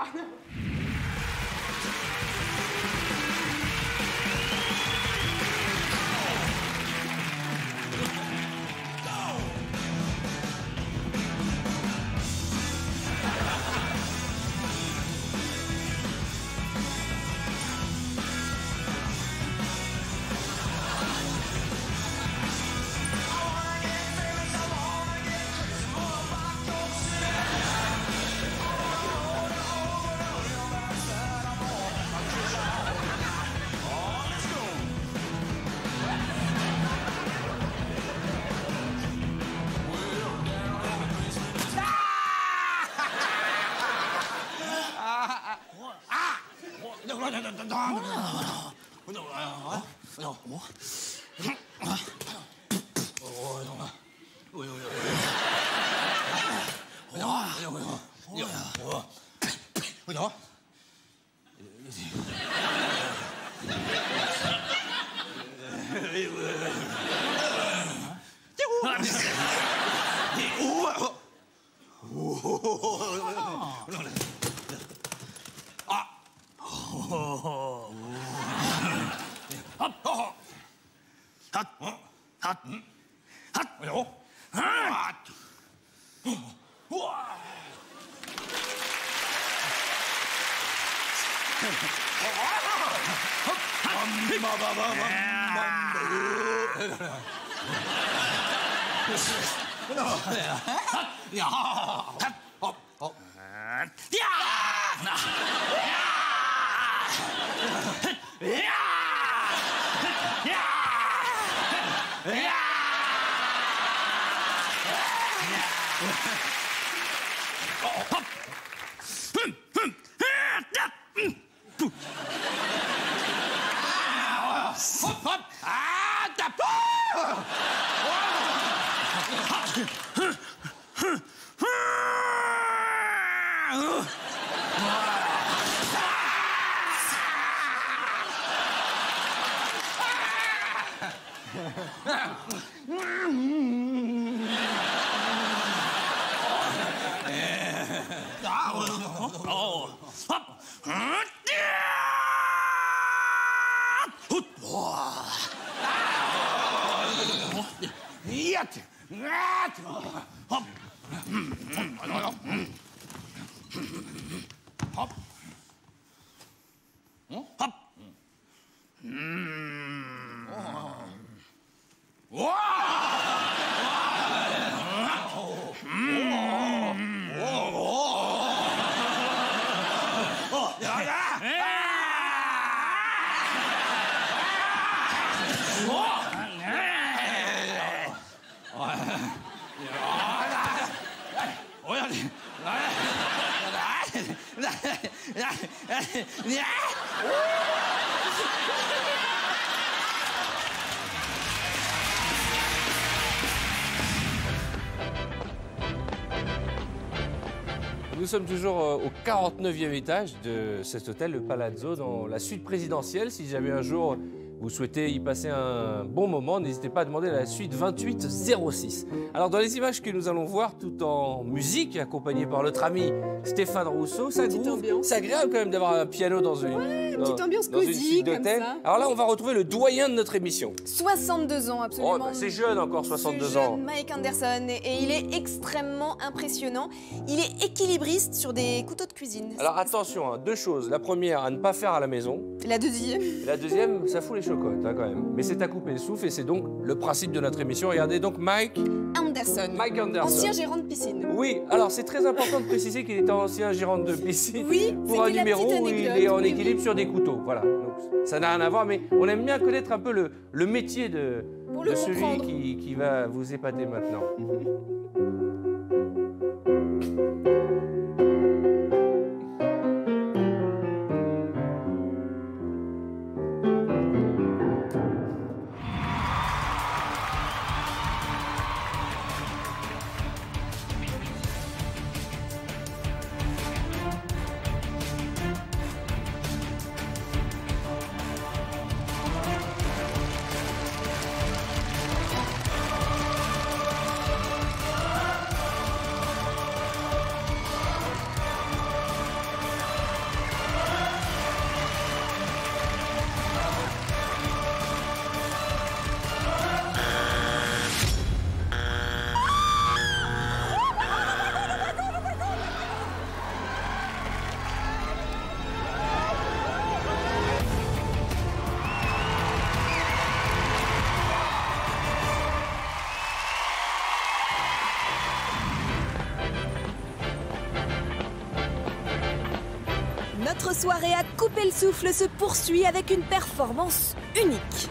A: Nous sommes toujours au 49e étage de cet hôtel, le Palazzo, dans la suite présidentielle. Si jamais un jour vous souhaitez y passer un bon moment, n'hésitez pas à demander la suite 2806. Alors dans les images que nous allons voir, tout en musique, accompagné par notre ami Stéphane Rousseau, ça groove. C'est agréable quand même d'avoir un piano dans une,
C: petite ambiance
A: dans une
C: cosy,
A: suite
C: comme
A: d'hôtel.
C: ça.
A: Alors là, on va retrouver le doyen de notre émission.
C: 62 ans, absolument.
A: Oh, bah, c'est jeune encore, 62
C: Ce
A: ans.
C: jeune Mike Anderson, et il est extrêmement impressionnant. Il est équilibriste sur des couteaux de cuisine.
A: Alors attention, hein, deux choses. La première, à ne pas faire à la maison.
C: La deuxième.
A: Et la deuxième, ça fout les chocottes hein, quand même. Mais c'est à couper le souffle et c'est donc le principe de notre émission. Regardez donc Mike
C: Anderson. Anderson.
A: Mike Anderson.
C: Ancien gérant de piscine.
A: Oui, alors c'est très important de préciser qu'il est ancien gérant de piscine.
C: Oui,
A: pour un
C: c'était la
A: numéro
C: petite
A: où il
C: anecdote,
A: est en
C: oui,
A: équilibre sur des couteaux. Voilà. Donc, ça n'a rien à voir, mais on aime bien connaître un peu le métier de celui qui va vous épater maintenant.
E: Notre soirée à couper le souffle se poursuit avec une performance unique.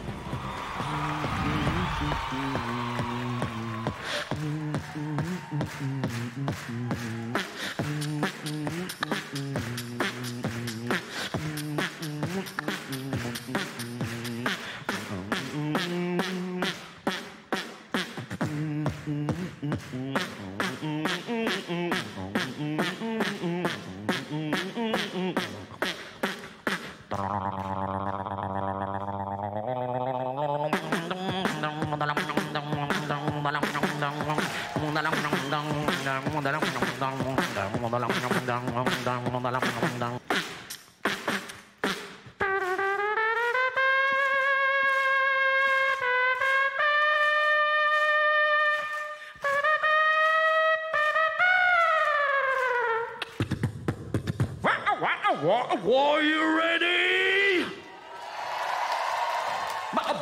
H: Are you ready?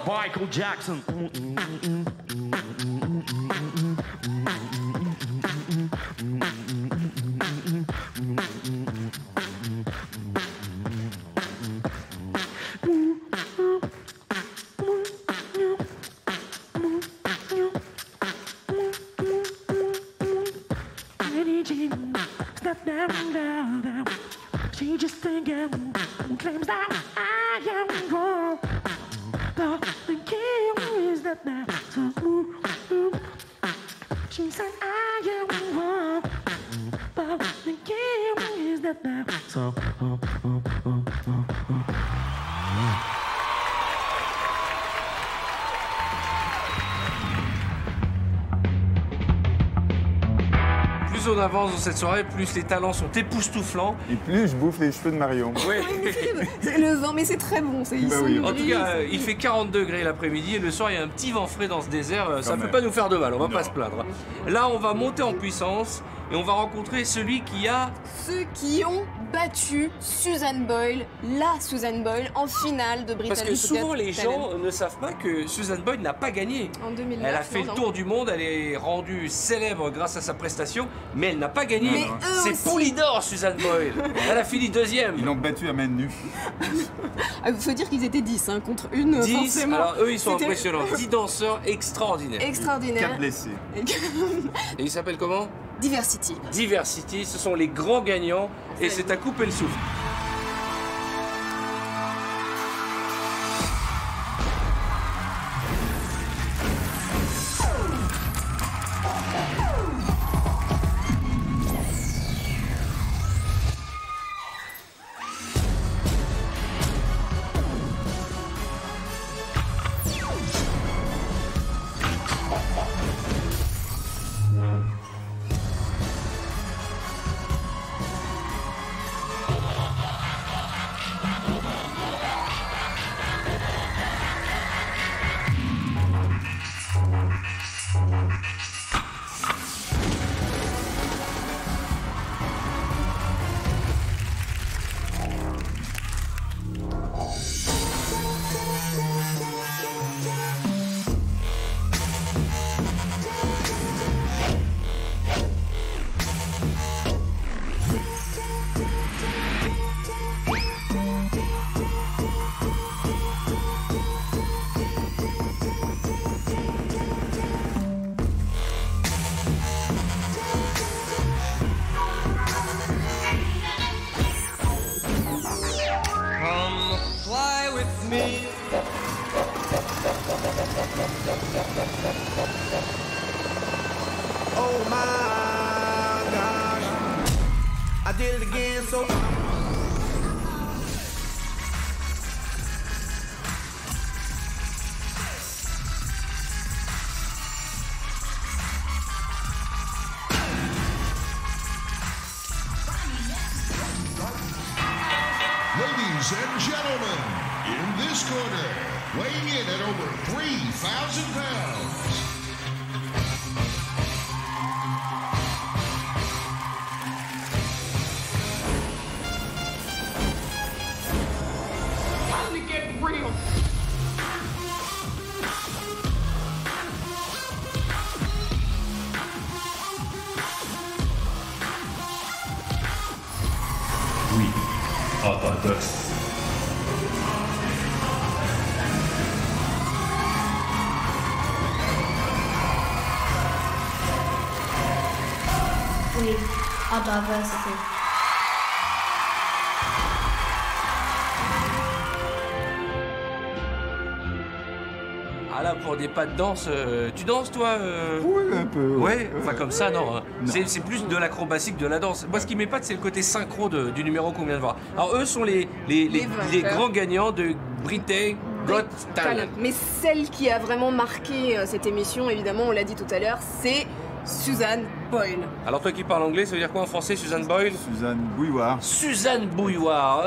H: Michael Jackson. Step down, down, down. She just thinking, claims that I am wrong. But the key is that now. So, she said I am wrong. But the key is that now. So,
A: Plus on avance dans cette soirée, plus les talents sont époustouflants.
F: Et plus je bouffe les cheveux de Marion.
A: Oui.
C: C'est le vent, mais c'est très bon. Ils sont
A: En tout
C: nourris,
A: cas, il fait 40 degrés l'après-midi et le soir, il y a un petit vent frais dans ce désert. Ça ne peut pas nous faire de mal, on va pas se plaindre. Là, on va monter en puissance et on va rencontrer celui qui a...
C: Ceux qui ont battu Suzanne Boyle, la Suzanne Boyle, en finale de Britain's
A: Parce que souvent,
C: Got
A: les
C: Talent.
A: gens ne savent pas que Suzanne Boyle n'a pas gagné.
C: En 2009,
A: Elle a fait
C: non,
A: le tour du monde, elle est rendue célèbre grâce à sa prestation, mais elle n'a pas gagné.
C: Mais eux
A: C'est
C: aussi.
A: Poulidor, Suzanne Boyle. Elle a fini deuxième.
F: Ils l'ont battu à main nue.
C: Il faut dire qu'ils étaient 10 contre une,
A: 10,
C: forcément.
A: alors eux ils sont
C: C'était
A: impressionnants. 10 danseurs extraordinaires.
C: Extraordinaire.
F: 4 blessés.
A: Et ils s'appellent comment?
C: Diversity.
A: Diversity, ce sont les grands gagnants et c'est à couper le souffle.
H: me. Oh my gosh, I did it again, so.
R: Ladies and gentlemen, in this corner, weighing in at over 3,000 pounds,
H: Time to get real.
Q: We are the dust.
G: We are diversity.
A: Ah là, pour des pas de danse, tu danses toi
F: Oui, un peu.
A: Ouais, enfin comme ça, non. Hein. C'est plus de l'acrobatie que de la danse. Moi, ce qui m'épate, c'est le côté synchro du numéro qu'on vient de voir. Alors, eux sont les grands gagnants de Britain's Got Talent.
C: Mais celle qui a vraiment marqué cette émission, évidemment, on l'a dit tout à l'heure, c'est Suzanne Boyle.
A: Alors, toi qui parles anglais, ça veut dire quoi en français, Suzanne Boyle?
F: Suzanne Bouilloire.
A: Suzanne Bouilloire.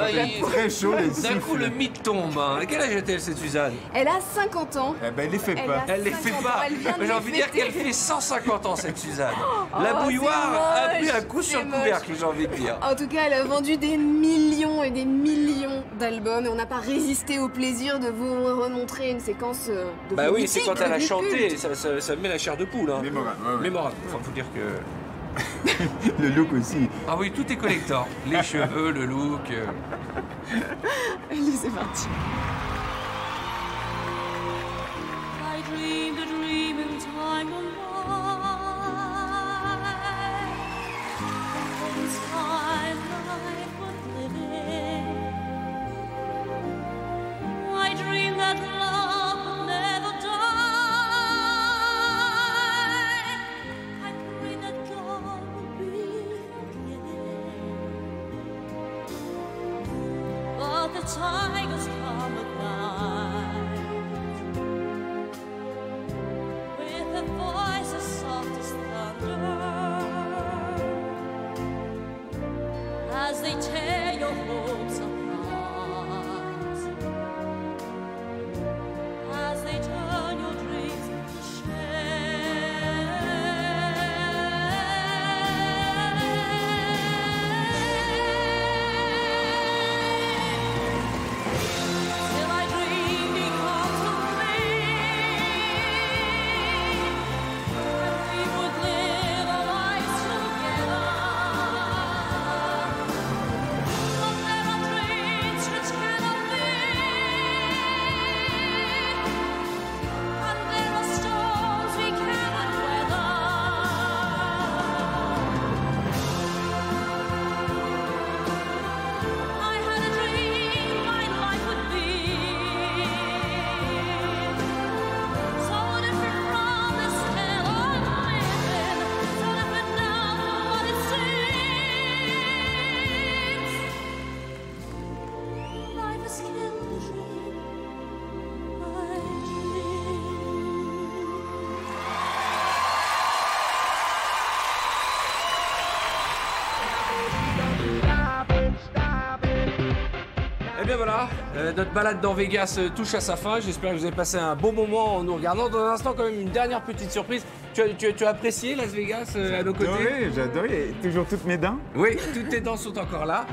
F: Très chaud, les
A: d'un coup, le mythe tombe. Hein. Quel âge a-t-elle, cette Suzanne?
C: Elle a 50 ans.
F: Eh ben, elle les fait pas.
A: Elle les fait pas. J'ai envie de dire qu'elle fait 150 ans, cette Suzanne. La
C: Oh,
A: Bouilloire
C: c'est
A: a pris
C: moche,
A: un coup sur le
C: c'est
A: couvercle, j'ai envie de dire.
C: En tout cas, elle a vendu des millions et des millions d'albums et on n'a pas résisté au plaisir de vous remontrer une séquence de
A: Bah
C: vos
A: oui, c'est
C: mythiques,
A: quand elle a
C: des
A: chanté,
C: cultes.
A: ça me met la chair de poule. Hein.
F: Mémorable. Ouais, ouais.
A: Mémorable. Enfin, faut dire que.
F: Le look aussi.
A: Ah oui, tout est collector. Les cheveux, le look.
C: Allez, c'est parti.
G: I dreamed a dream in time gone by. Inside life worth living. I dreamed that love would never die. I pray that God will be forgiving. But the tigers come at night. With a voice as soft as thunder, as they tear your hopes apart, as they turn your dreams to till I dream becomes a dream, and we would live our lives together. But there are dreams which cannot be, and there are storms we cannot weather. I had a dream my life would be so different from this hell I'm living, so different now from what it seems. Life has killed the dream I
A: Eh bien voilà, notre balade dans Vegas touche à sa fin. J'espère que vous avez passé un bon moment en nous regardant. Dans un instant, quand même, une dernière petite surprise. Tu as apprécié Las Vegas à nos côtés?
F: J'ai adoré. Toujours toutes mes dents.
A: Oui, toutes tes dents sont encore là.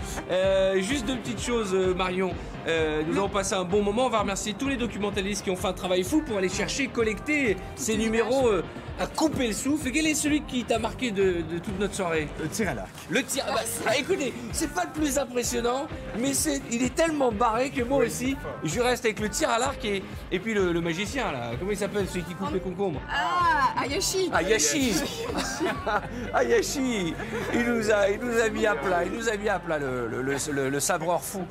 A: Juste deux petites choses, Marion. Nous avons passé un bon moment. On va remercier tous les documentalistes qui ont fait un travail fou pour aller chercher, collecter ces numéros à couper le souffle. Et quel est celui qui t'a marqué de toute notre soirée?
F: Le tir à l'arc.
A: Le tir. Écoutez, c'est pas le plus impressionnant, mais il est tellement barré que moi aussi, je reste avec le tir à l'arc et puis le magicien là. Comment il s'appelle celui qui coupe les concombres?
C: Ah, Hayashi.
A: Ayashi. Ayashi. Il nous a mis à plat. Il nous a mis à plat le sabreur fou.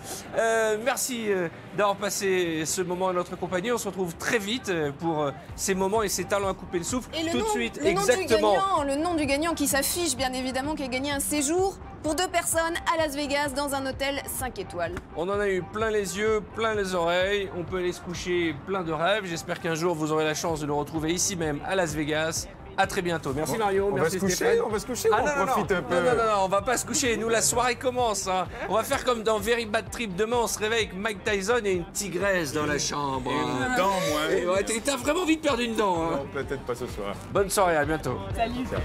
A: Merci d'avoir passé ce moment à notre compagnie. On se retrouve très vite pour ces moments et ces talents à couper le souffle.
C: Et
A: tout de suite.
C: Le nom du gagnant qui s'affiche bien évidemment, qui a gagné un séjour pour 2 personnes à Las Vegas dans un hôtel 5 étoiles.
A: On en a eu plein les yeux, plein les oreilles. On peut aller se coucher plein de rêves. J'espère qu'un jour vous aurez la chance de nous retrouver ici même à Las Vegas. À très bientôt. Merci Mario, merci Stéphane.
F: On va se coucher ou on profite un peu?
A: Non, on va pas se coucher. Nous, la soirée commence. Hein. On va faire comme dans Very Bad Trip. Demain, on se réveille avec Mike Tyson et une tigresse dans la chambre.
F: Et une dent, moi.
A: T'as vraiment vite perdu une dent. Hein.
F: Non, peut-être pas ce soir.
A: Bonne soirée, à bientôt.
O: Salut.
F: Ciao.